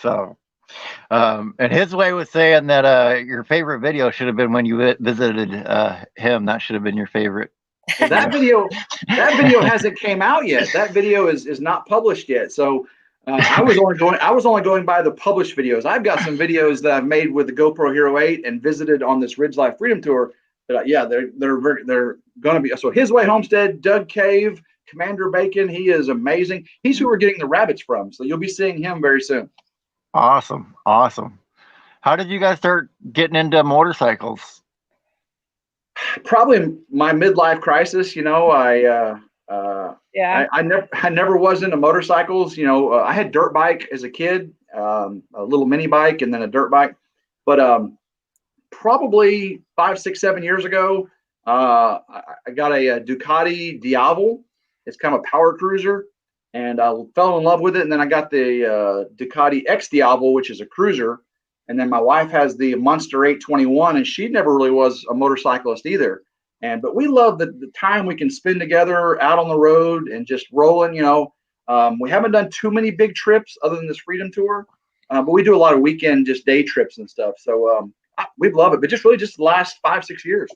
S1: So, and his way was saying that your favorite video should have been when you visited him. That should have been your favorite.
S3: Well, that video hasn't came out yet. That video is not published yet. So I was only going by the published videos. I've got some videos that I've made with the GoPro Hero 8 and visited on this Ridgelife Freedom Tour. But they're going to be. So His Way Homestead, Doug Cave, Commander Bacon. He is amazing. He's who we're getting the rabbits from. So you'll be seeing him very soon.
S1: Awesome. How did you guys start getting into motorcycles?
S3: Probably my midlife crisis. You know, I never was into motorcycles. You know, I had dirt bike as a kid, a little mini bike, and then a dirt bike. But probably 5, 6, 7 years ago, I got a Ducati Diavel. It's kind of a power cruiser, and I fell in love with it. And then I got the Ducati X Diavel, which is a cruiser. And then my wife has the Monster 821, and she never really was a motorcyclist either. But we love the time we can spend together out on the road and just rolling. You know, we haven't done too many big trips other than this Freedom Tour, but we do a lot of weekend, just day trips and stuff. So we love it, but just the last 5, 6 years.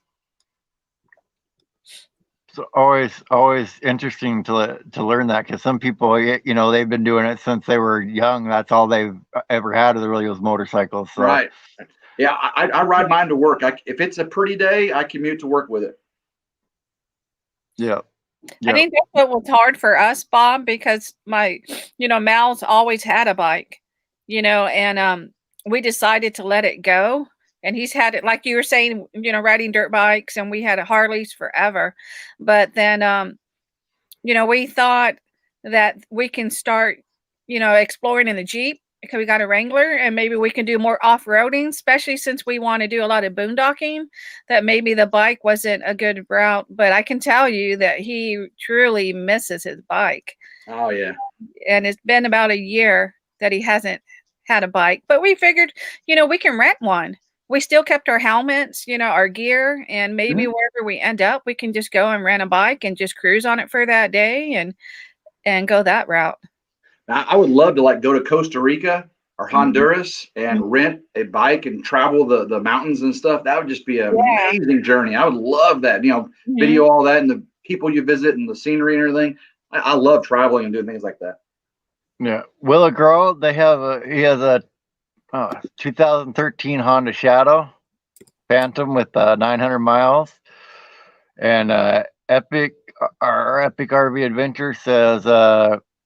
S1: So always interesting to learn that, because some people, you know, they've been doing it since they were young. That's all they've ever had really was motorcycles. So.
S3: Right. Yeah, I ride mine to work. If it's a pretty day, I commute to work with it.
S1: Yeah.
S2: I think that's what was hard for us, Bob, because Mal's always had a bike, you know, and we decided to let it go. And he's had it, like you were saying, you know, riding dirt bikes, and we had Harleys forever. But then, we thought that we can start, exploring in the Jeep, because we got a Wrangler, and maybe we can do more off-roading, especially since we want to do a lot of boondocking, that maybe the bike wasn't a good route. But I can tell you that he truly misses his bike.
S3: Oh, yeah.
S2: And it's been about a year that he hasn't had a bike. But we figured, we can rent one. We still kept our helmets, our gear, and maybe wherever we end up, we can just go and rent a bike and just cruise on it for that day and go that route.
S3: Now, I would love to go to Costa Rica or Honduras and rent a bike and travel the mountains and stuff. That would just be an amazing journey. I would love that, video all that and the people you visit and the scenery and everything. I love traveling and doing things like that.
S1: Yeah. Willow Grove, he has a 2013 Honda Shadow Phantom with 900 miles, and Epic RV Adventure says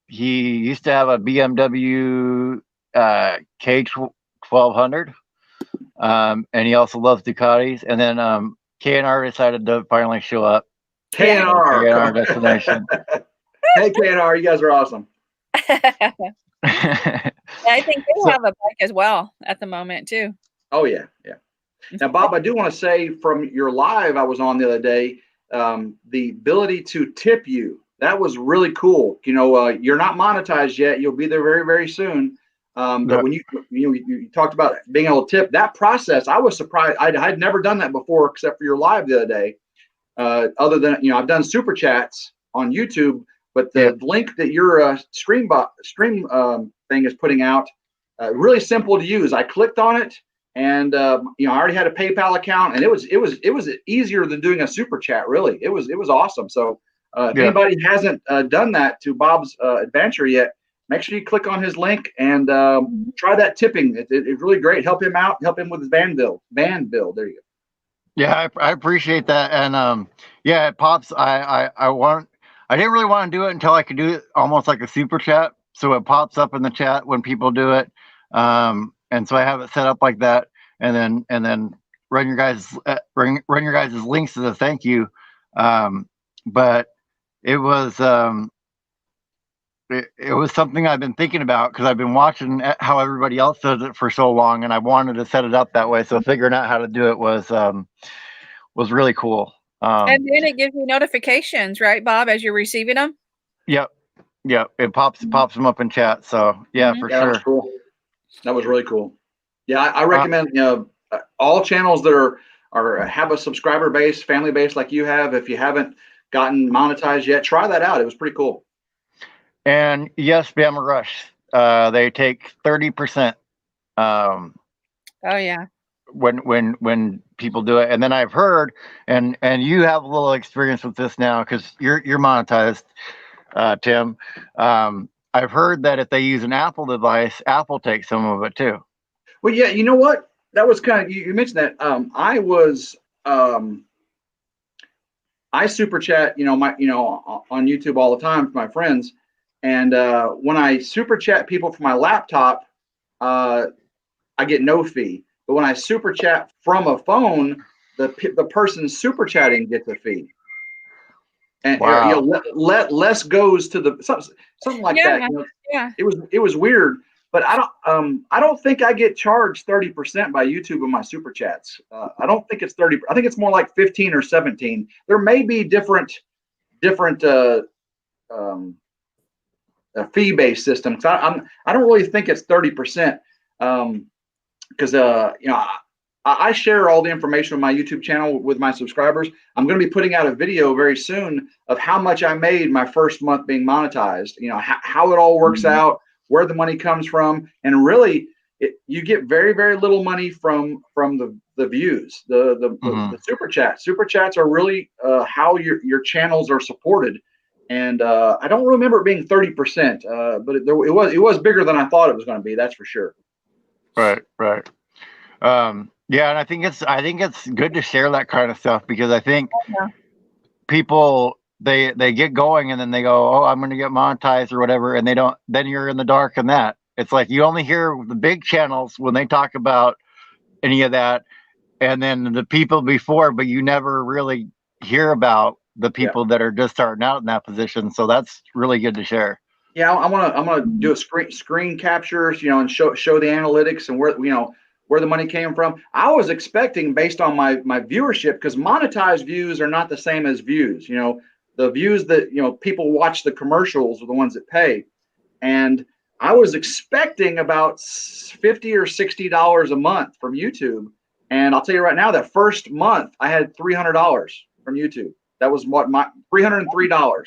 S1: he used to have a BMW K1200, and he also loves Ducatis. And then K&R decided to finally show up.
S3: K&R
S1: destination.
S3: Hey, K&R, you guys are awesome.
S2: I think they have a bike as well at the moment too.
S3: Oh yeah. Now, Bob, I do want to say from your live I was on the other day, the ability to tip you, that was really cool. You're not monetized yet. You'll be there very, very soon. But when you talked about being able to tip, that process, I was surprised. I'd never done that before, except for your live the other day. Other than I've done super chats on YouTube. But the link that your stream thing is putting out, really simple to use. I clicked on it, and I already had a PayPal account, and it was easier than doing a super chat. Really, it was awesome. So if anybody hasn't done that to Bob's adventure yet, make sure you click on his link and try that tipping. It's really great. Help him out. Help him with his van bill. There you go.
S1: Yeah, I appreciate that, and it pops. I didn't really want to do it until I could do it almost like a super chat. So it pops up in the chat when people do it. And so I have it set up like that, and then run your guys' links as a thank you. But it was it was something I've been thinking about because I've been watching how everybody else does it for so long, and I wanted to set it up that way. So figuring out how to do it was really cool.
S2: And then it gives you notifications, right, Bob, as you're receiving them?
S1: Yep. It pops them up in chat. So yeah, for
S3: Yeah, that was
S1: sure.
S3: cool. That was really cool. Yeah, I recommend all channels that are have a subscriber base, family base like you have. If you haven't gotten monetized yet, try that out. It was pretty cool.
S1: And yes, Bama Rush. They take 30%.
S2: Oh yeah.
S1: When people do it, and then I've heard, and you have a little experience with this now because you're monetized, Tim. I've heard that if they use an Apple device, Apple takes some of it too.
S3: Well, yeah, you know what? That was kind of you mentioned that. I super chat, on YouTube all the time for my friends, and when I super chat people from my laptop, I get no fee. But when I super chat from a phone, the person super chatting gets a fee. And
S1: Wow.
S3: less goes to the something like that.
S2: Yeah.
S3: It was weird, but I don't think I get charged 30% by YouTube in my super chats. I don't think it's 30. I think it's more like 15 or 17. There may be different fee-based systems. I don't really think it's 30%. Because I share all the information on my YouTube channel with my subscribers. I'm going to be putting out a video very soon of how much I made my first month being monetized. How it all works out, where the money comes from, and really, you get very, very little money from the views, the super chats. Super chats are really how your channels are supported. And I don't remember it being 30%, but it was bigger than I thought it was going to be. That's for sure.
S1: Right. Yeah, and I think it's good to share that kind of stuff because I think people they get going and then they go, oh, I'm going to get monetized or whatever, and they don't. Then you're in the dark on that. It's like you only hear the big channels when they talk about any of that, and then the people before, but you never really hear about the people that are just starting out in that position. So that's really good to share.
S3: Yeah, I'm gonna do a screen captures, and show the analytics and where the money came from. I was expecting based on my viewership, because monetized views are not the same as views. The views that people watch the commercials are the ones that pay, and I was expecting about $50 or $60 a month from YouTube. And I'll tell you right now, that first month I had $300 from YouTube. That was what my $303.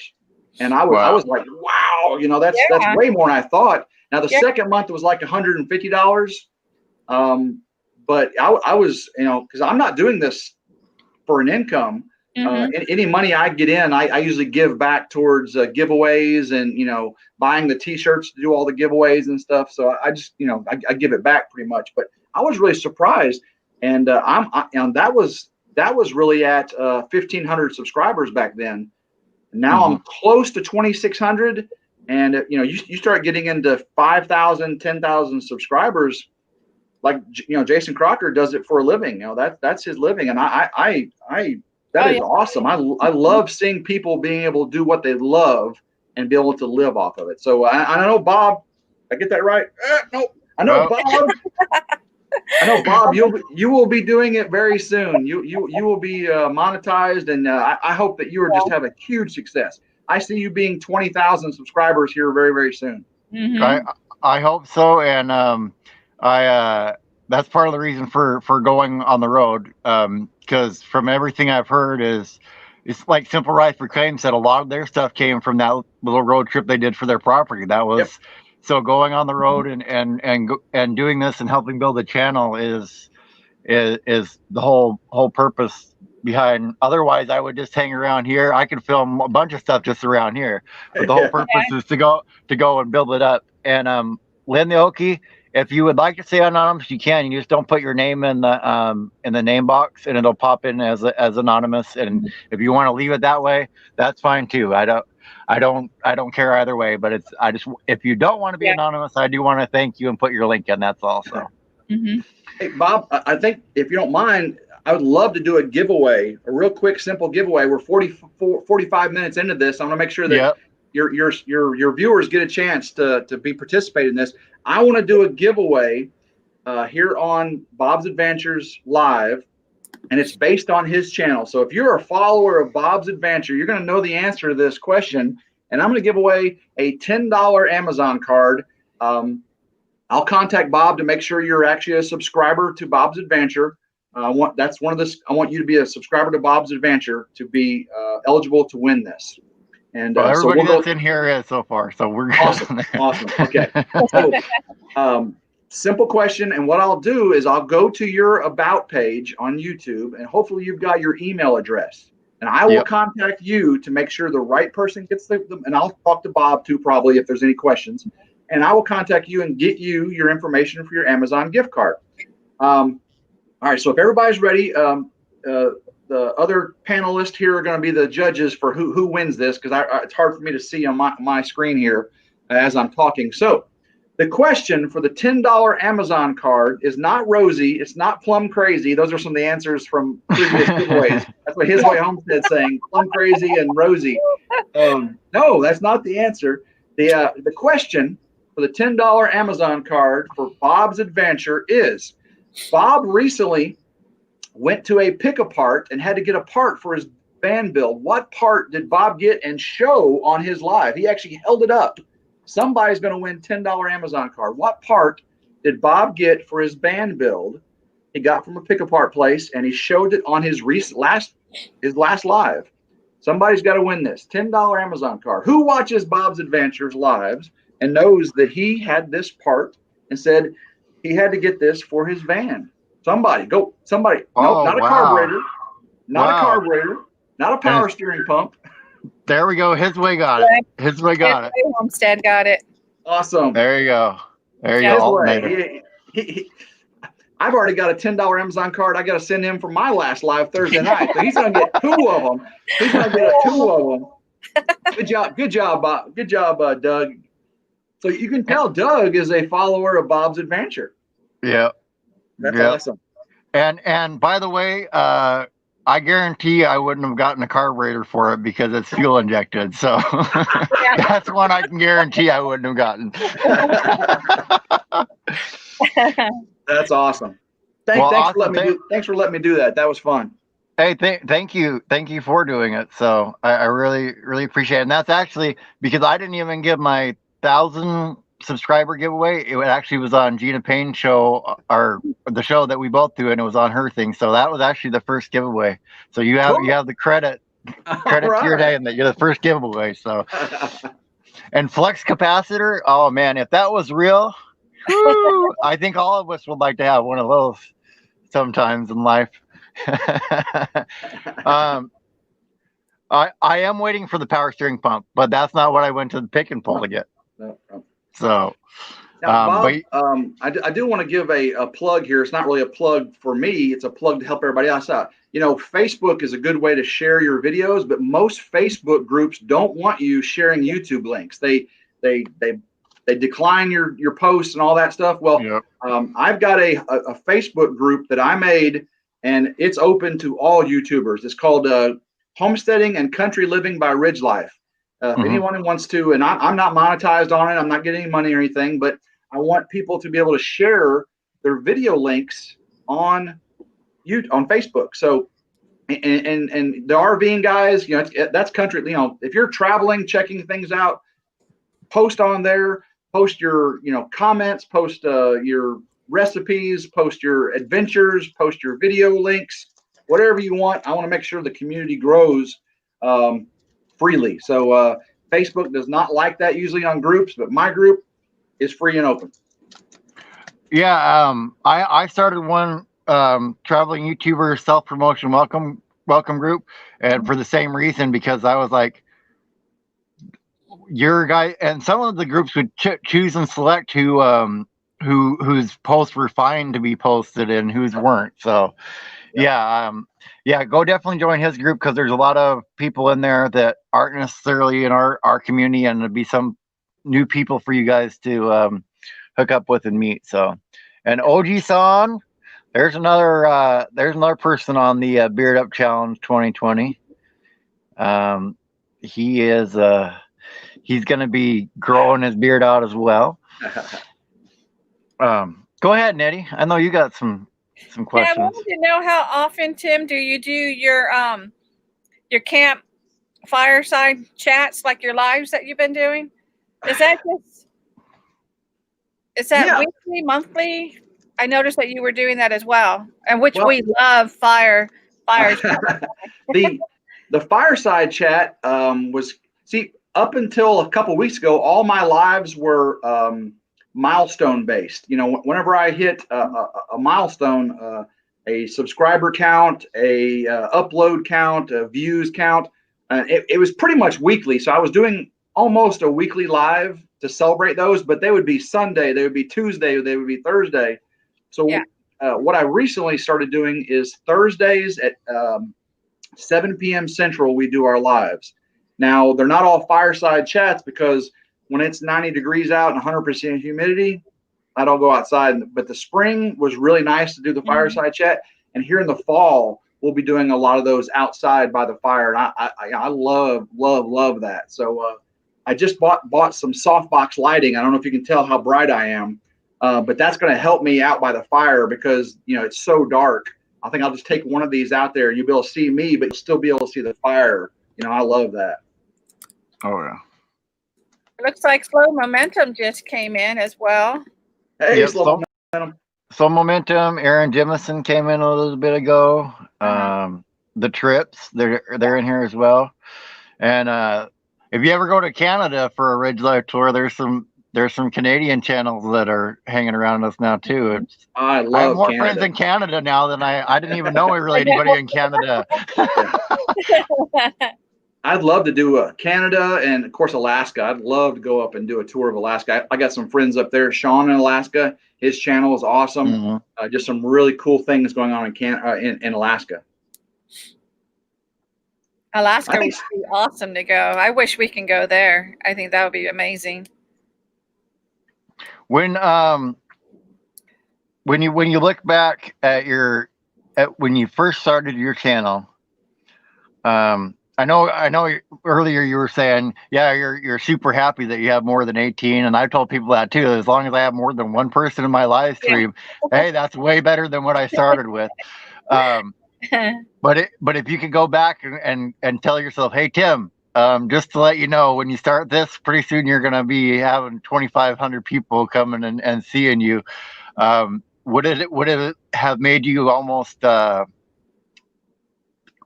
S3: And I was like, wow, that's way more than I thought. Now the second month was like $150. But I was, because I'm not doing this for an income. Any money I get in, I usually give back towards giveaways and buying the T-shirts to do all the giveaways and stuff. So I just I give it back pretty much. But I was really surprised, and that was really at 1,500 subscribers back then. Now I'm close to 2,600, and you start getting into 5,000, 10,000 subscribers. Like Jason Crocker does it for a living. That's his living, and that is awesome. I love seeing people being able to do what they love and be able to live off of it. So I know Bob, I get that right? No, I know Bob. I know Bob. You will be doing it very soon. You will be monetized, and I hope that you just have a huge success. I see you being 20,000 subscribers here very, very soon.
S1: I hope so, and that's part of the reason for going on the road, because from everything I've heard it's like Simple Rice Reclaim said, a lot of their stuff came from that little road trip they did for their property. That was so going on the road and doing this and helping build a channel is the whole purpose behind. Otherwise, I would just hang around here. I could film a bunch of stuff just around here, but the whole purpose is to go and build it up. And Lynn the Okie, if you would like to stay anonymous, you can. You just don't put your name in the name box, and it'll pop in as anonymous. And if you want to leave it that way, that's fine too. I don't care either way. But if you don't want to be anonymous, I do want to thank you and put your link in. That's all. So.
S3: Hey Bob, I think if you don't mind, I would love to do a real quick, simple giveaway. We're 45 minutes into this. I want to make sure that your viewers get a chance to be participating in this. I want to do a giveaway here on Bob's Adventures Live, and it's based on his channel. So if you're a follower of Bob's Adventure, you're going to know the answer to this question, and I'm going to give away a $10 Amazon card. I'll contact Bob to make sure you're actually a subscriber to Bob's Adventure. I want you to be a subscriber to Bob's Adventure to be eligible to win this. And
S1: well, everybody
S3: so
S1: that's in here is so far, so we're good.
S3: Awesome. Okay. So, simple question, and what I'll do is I'll go to your About page on YouTube, and hopefully you've got your email address, and I will contact you to make sure the right person gets them. And I'll talk to Bob too, probably, if there's any questions. And I will contact you and get you your information for your Amazon gift card. All right, so if everybody's ready, the other panelists here are going to be the judges for who wins this, because it's hard for me to see on my screen here as I'm talking. So the question for the $10 Amazon card is not rosy. It's not plum crazy. Those are some of the answers from previous giveaways. That's what His Way Homestead saying, plum crazy and rosy. No, that's not the answer. The question for the $10 Amazon card for Bob's Adventure is, Bob recently went to a pick-a-part and had to get a part for his van build. What part did Bob get and show on his live? He actually held it up. Somebody's going to win $10 Amazon card. What part did Bob get for his van build? He got from a pick-a-part place, and he showed it on his last live. Somebody's got to win this $10 Amazon card. Who watches Bob's Adventures lives and knows that he had this part and said he had to get this for his van? Somebody. Oh, nope, not a carburetor. Not a carburetor. Not a power steering pump.
S1: There we go. His Way got it. His Way got it.
S2: Homestead got it.
S3: Awesome.
S1: There you go. There you go.
S3: I've already got a $10 Amazon card. I got to send him for my last live Thursday night. So he's going to get two of them. He's going to get two of them. Good job. Good job, Bob. Good job, Doug. So you can tell Doug is a follower of Bob's Adventure.
S1: Yeah.
S3: That's awesome.
S1: And by the way, I guarantee I wouldn't have gotten a carburetor for it because it's fuel injected. So that's one I can guarantee I wouldn't have gotten.
S3: That's awesome. Thanks for letting me do that. That was fun.
S1: Hey, thank you for doing it. So I really, really appreciate it. And that's actually because I didn't even give my 1,000 subscriber giveaway. It actually was on Gina Payne's show, or the show that we both do, and it was on her thing. So that was actually the first giveaway. So you have the credit to your name that you're the first giveaway. So and flex capacitor. Oh man, if that was real, I think all of us would like to have one of those sometimes in life. I am waiting for the power steering pump, but that's not what I went to the pick and pull to get.
S3: No.
S1: So,
S3: now, Bob, I do want to give a plug here. It's not really a plug for me. It's a plug to help everybody else out. You know, Facebook is a good way to share your videos, but most Facebook groups don't want you sharing YouTube links. They decline your posts and all that stuff. Well, I've got a Facebook group that I made, and it's open to all YouTubers. It's called Homesteading and Country Living by Ridgelife. If anyone wants to, and I'm not monetized on it, I'm not getting any money or anything, but I want people to be able to share their video links on Facebook. So, and the RVing guys, you know, that's country. You know, if you're traveling, checking things out, post on there, post your comments, post your recipes, post your adventures, post your video links, whatever you want. I want to make sure the community grows freely. So Facebook does not like that usually on groups, but my group is free and open.
S1: Yeah, I started one traveling YouTuber self-promotion welcome group, and for the same reason, because I was like, you're a guy, and some of the groups would choose and select whose posts were fine to be posted and whose weren't. So yeah, go definitely join his group, because there's a lot of people in there that aren't necessarily in our community, and there'll be some new people for you guys to hook up with and meet. So, and OG-san, there's another person on the Beard Up Challenge 2020. he's going to be growing his beard out as well. Go ahead, Nettie. I know you got some
S2: Yeah, I
S1: questions.
S2: wanted to know how often, Tim, do you do your camp fireside chats, like your lives that you've been doing? Is that
S3: Yeah.
S2: weekly, monthly? I noticed that you were doing that as well, and which
S3: Well-
S2: we love fire.
S3: The fireside chat was up until a couple weeks ago, all my lives were milestone based. You know, whenever I hit a milestone, a subscriber count, a upload count, a views count, it was pretty much weekly. So I was doing almost a weekly live to celebrate those, but they would be Sunday, they would be Tuesday, they would be Thursday. So
S2: Yeah.
S3: what I recently started doing is Thursdays at 7 p.m. Central, we do our lives. Now, they're not all fireside chats because when it's 90 degrees out and 100% humidity, I don't go outside. But the spring was really nice to do the fireside chat. And here in the fall, we'll be doing a lot of those outside by the fire. And I love that. So I just bought some softbox lighting. I don't know if you can tell how bright I am, but that's going to help me out by the fire because, you know, it's so dark. I think I'll just take one of these out there and you'll be able to see me, but you'll still be able to see the fire. You know, I love that.
S1: Oh, yeah.
S2: It looks like Slow Momentum just came in as well.
S3: Hey,
S1: Yep,
S3: Slow
S1: Momentum. Slow Momentum. Aaron Jemison came in a little bit ago. The Trips, they're in here as well. And if you ever go to Canada for a Ridgelife tour, there's some Canadian channels that are hanging around us now too.
S3: I
S1: have
S3: love
S1: more
S3: Canada.
S1: friends in Canada now than I didn't even know really anybody in Canada.
S3: I'd love to do Canada and of course Alaska. I'd love to go up and do a tour of Alaska. I got some friends up there. Sean in Alaska, his channel is awesome. Just some really cool things going on in Alaska.
S2: Alaska would be awesome to go. I wish we can go there. I think that would be amazing.
S1: When you look back at when you first started your channel, I know earlier you were saying, yeah, you're super happy that you have more than 18, and I've told people that too. As long as I have more than one person in my live stream, hey, that's way better than what I started with. But if you could go back and tell yourself, hey Tim, just to let you know, when you start this, pretty soon you're going to be having 2,500 people coming and seeing you. Would it have made you almost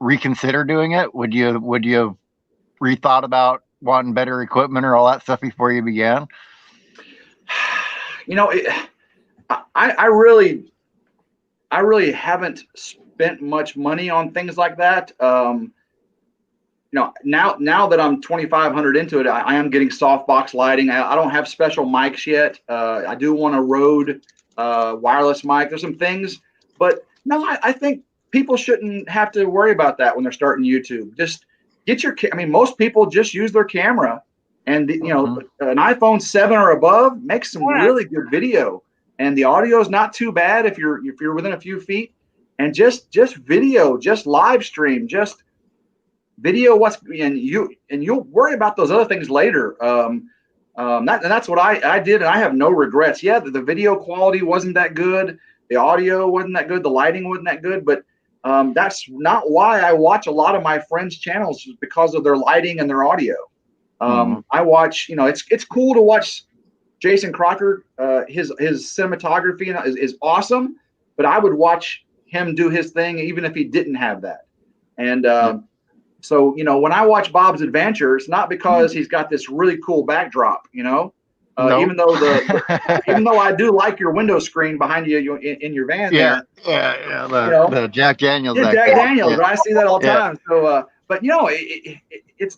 S1: reconsider doing it? Would you have rethought about wanting better equipment or all that stuff before you began?
S3: You know, I really haven't spent much money on things like that. You know, now that I'm 2,500 into it, I am getting softbox lighting. I don't have special mics yet. I do want a Rode wireless mic. There's some things, but no, I think people shouldn't have to worry about that when they're starting YouTube. Just get most people just use their camera, and you know, an iPhone 7 or above makes some really good video, and the audio is not too bad if you're within a few feet, and just video, just live stream, just video and you'll worry about those other things later. That's what I did, and I have no regrets. Yeah, the video quality wasn't that good, the audio wasn't that good, the lighting wasn't that good, but that's not why I watch a lot of my friends' channels, because of their lighting and their audio. I watch, you know, it's cool to watch Jason Crocker. His cinematography is awesome, but I would watch him do his thing even if he didn't have that. And so, you know, when I watch Bob's Adventure, it's not because he's got this really cool backdrop, you know. Even though even though I do like your window screen behind you in your van there.
S1: The Jack Daniels.
S3: Yeah, Jack Daniels. I see that all the time. So, but you know,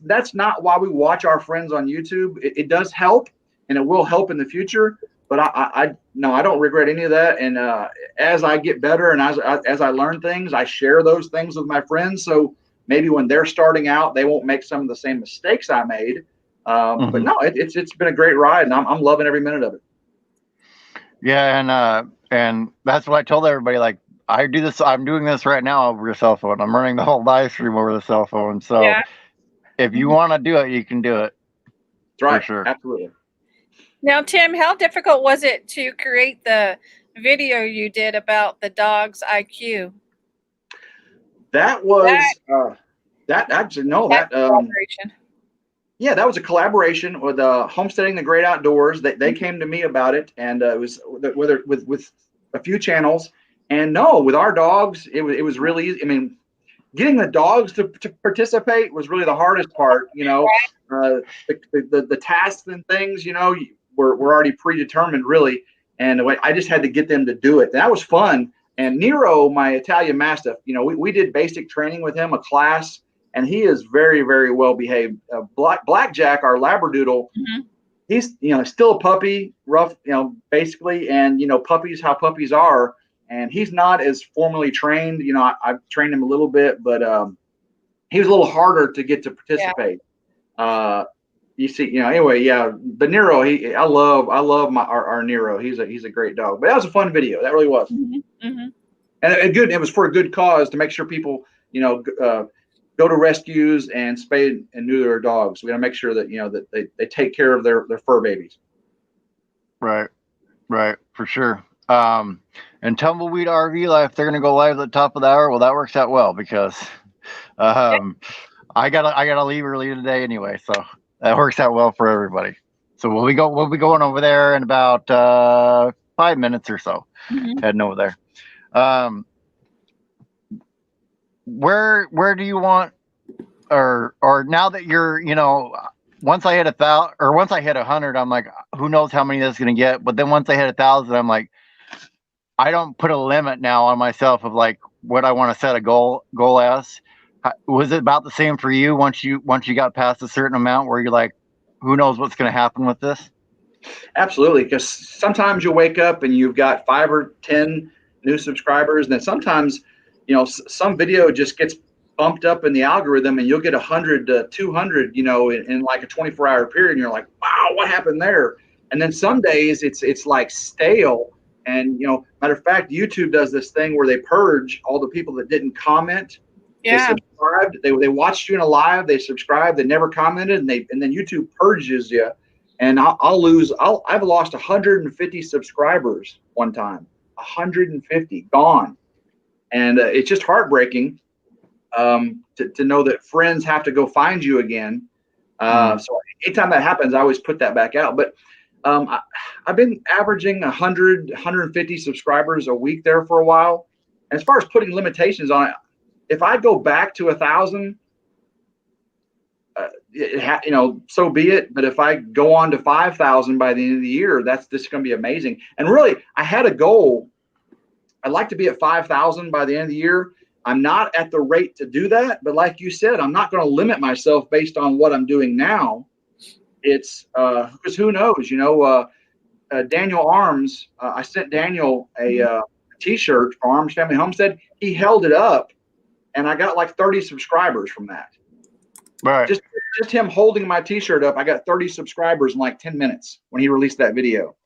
S3: that's not why we watch our friends on YouTube. It does help, and it will help in the future. But I don't regret any of that. And as I get better and as I learn things, I share those things with my friends. So maybe when they're starting out, they won't make some of the same mistakes I made. But no, it's been a great ride, and I'm loving every minute of it.
S1: Yeah, and that's what I told everybody. Like, I'm doing this right now over your cell phone. I'm running the whole live stream over the cell phone. So if you want to do it, you can do it.
S3: That's right.
S1: For sure.
S3: Absolutely.
S2: Now, Tim, how difficult was it to create the video you did about the dog's IQ?
S3: That was that actually no that
S2: collaboration.
S3: Yeah, that was a collaboration with Homesteading the Great Outdoors. They came to me about it, and it was with a few channels. And no, with our dogs, it was really easy. I mean, getting the dogs to participate was really the hardest part. You know, the tasks and things, you know, were already predetermined really, and I just had to get them to do it. And that was fun. And Nero, my Italian Mastiff, you know, we did basic training with him, a class. And he is very, very well behaved. Blackjack, our Labradoodle, he's, you know, still a puppy, rough, you know, basically. And, you know, puppies, how puppies are. And he's not as formally trained. You know, I've trained him a little bit, but he was a little harder to get to participate. Yeah. You see, you know, anyway, yeah. But Nero, I love our Nero. He's a great dog. But that was a fun video. That really was. And it was for a good cause to make sure people, you know, go to rescues and spay and neuter their dogs. We got to make sure that, you know, that they take care of their fur babies.
S1: Right, for sure. And Tumbleweed RV Life, they're going to go live at the top of the hour. Well, that works out well because I gotta leave early today anyway, so that works out well for everybody. So we'll be going over there in about 5 minutes or so, heading over there. Where do you want, or now that you're, you know, once I hit 1,000 or once I hit 100, I'm like, who knows how many that's going to get. But then once I hit 1,000, I'm like, I don't put a limit now on myself of like what I want to set a goal as. Was it about the same for you once you got past a certain amount where you're like, who knows what's going to happen with this?
S3: Absolutely. Because sometimes you wake up and you've got 5 or 10 new subscribers. And then sometimes, you know, some video just gets bumped up in the algorithm and you'll get 100 to 200, you know, in like a 24-hour period. And you're like, wow, what happened there? And then some days it's like stale. And, you know, matter of fact, YouTube does this thing where they purge all the people that didn't comment. Yeah. They subscribed. They watched you in a live. They subscribed. They never commented, and then YouTube purges you. And I've lost 150 subscribers one time. 150 gone, and it's just heartbreaking to know that friends have to go find you again. So anytime that happens, I always put that back out. But I've been averaging 100, 150 subscribers a week there for a while. And as far as putting limitations on it, if I go back to 1,000, you know, so be it. But if I go on to 5,000 by the end of the year, that's just going to be amazing. And really, I had a goal. I'd like to be at 5,000 by the end of the year. I'm not at the rate to do that. But like you said, I'm not going to limit myself based on what I'm doing now. It's because who knows, you know, Daniel Arms, I sent Daniel a T-shirt for Arms Family Homestead. He held it up. And I got like 30 subscribers from that.
S1: Right.
S3: Just him holding my T-shirt up, I got 30 subscribers in like 10 minutes when he released that video.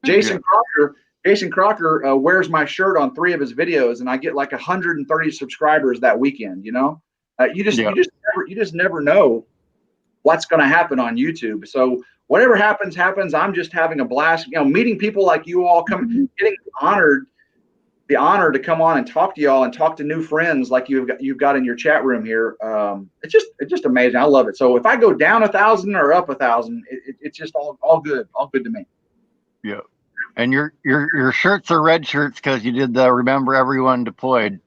S3: Jason Crocker wears my shirt on 3 of his videos, and I get like 130 subscribers that weekend. You know, you just never know what's going to happen on YouTube. So whatever happens. I'm just having a blast. You know, meeting people like you all, getting the honor to come on and talk to y'all and talk to new friends like you've got in your chat room here. It's just amazing. I love it. So if I go down 1,000 or up 1,000, it's just all good to me.
S1: Yeah. And your shirts are red shirts because you did the Remember Everyone Deployed.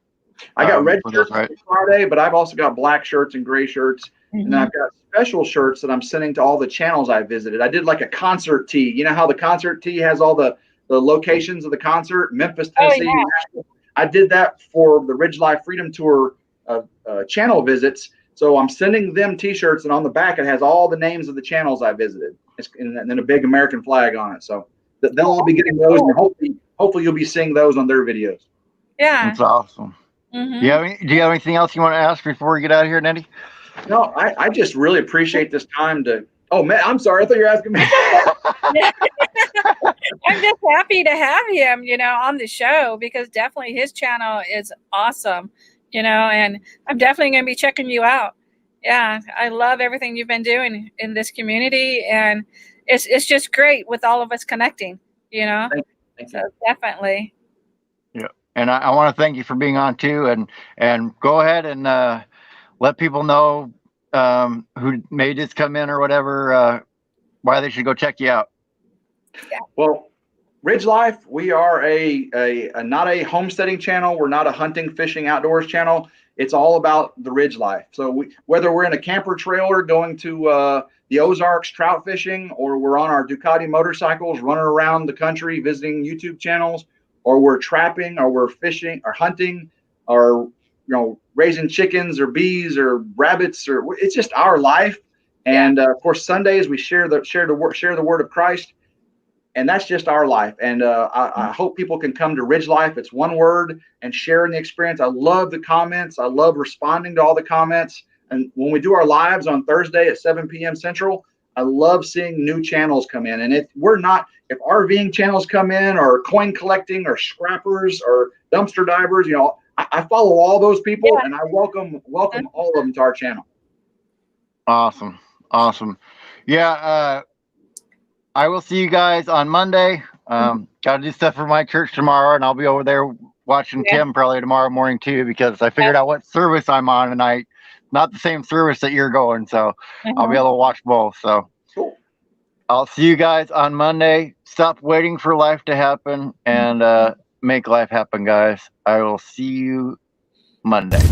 S3: I got red shirts on Friday, but I've also got black shirts and gray shirts. And then I've got special shirts that I'm sending to all the channels I visited. I did like a concert tee. You know how the concert tee has all the locations of the concert, Memphis, Tennessee. Oh, yeah. I did that for the Ridgelife Freedom Tour channel visits. So I'm sending them T-shirts, and on the back it has all the names of the channels I visited, and then a big American flag on it. So they'll all be getting those, and hopefully you'll be seeing those on their videos.
S2: Yeah,
S1: that's awesome. Do you have anything else you want to ask before we get out of here, Nettie?
S3: No, I just really appreciate this time to. Oh man, I'm sorry. I thought you were asking me.
S2: I'm just happy to have him, you know, on the show because definitely his channel is awesome, you know, and I'm definitely going to be checking you out. Yeah, I love everything you've been doing in this community, and it's just great with all of us connecting, you know.
S3: Thank
S2: So
S3: you.
S2: definitely.
S1: Yeah. And I want to thank you for being on too, and go ahead and let people know who may just come in or whatever why they should go check you out.
S3: Well, Ridgelife, we are a not a homesteading channel. We're not a hunting, fishing, outdoors channel. It's all about the Ridgelife. So whether we're in a camper trailer going to the Ozarks trout fishing, or we're on our Ducati motorcycles running around the country visiting YouTube channels, or we're trapping, or we're fishing, or hunting, or raising chickens or bees or rabbits, or it's just our life. And of course, Sundays we share the word of Christ. And that's just our life. And I hope people can come to Ridgelife. It's one word, and sharing the experience. I love the comments. I love responding to all the comments. And when we do our lives on Thursday at 7 p.m. Central, I love seeing new channels come in. And if RVing channels come in, or coin collecting, or scrappers, or dumpster divers, I follow all those people, and I welcome all of them to our channel.
S1: Awesome. Yeah. I will see you guys on Monday. Got to do stuff for my church tomorrow, and I'll be over there watching Tim probably tomorrow morning too, because I figured out what service I'm on tonight. Not the same service that you're going, so I'll be able to watch both. So
S3: cool.
S1: I'll see you guys on Monday. Stop waiting for life to happen and make life happen, guys. I will see you Monday.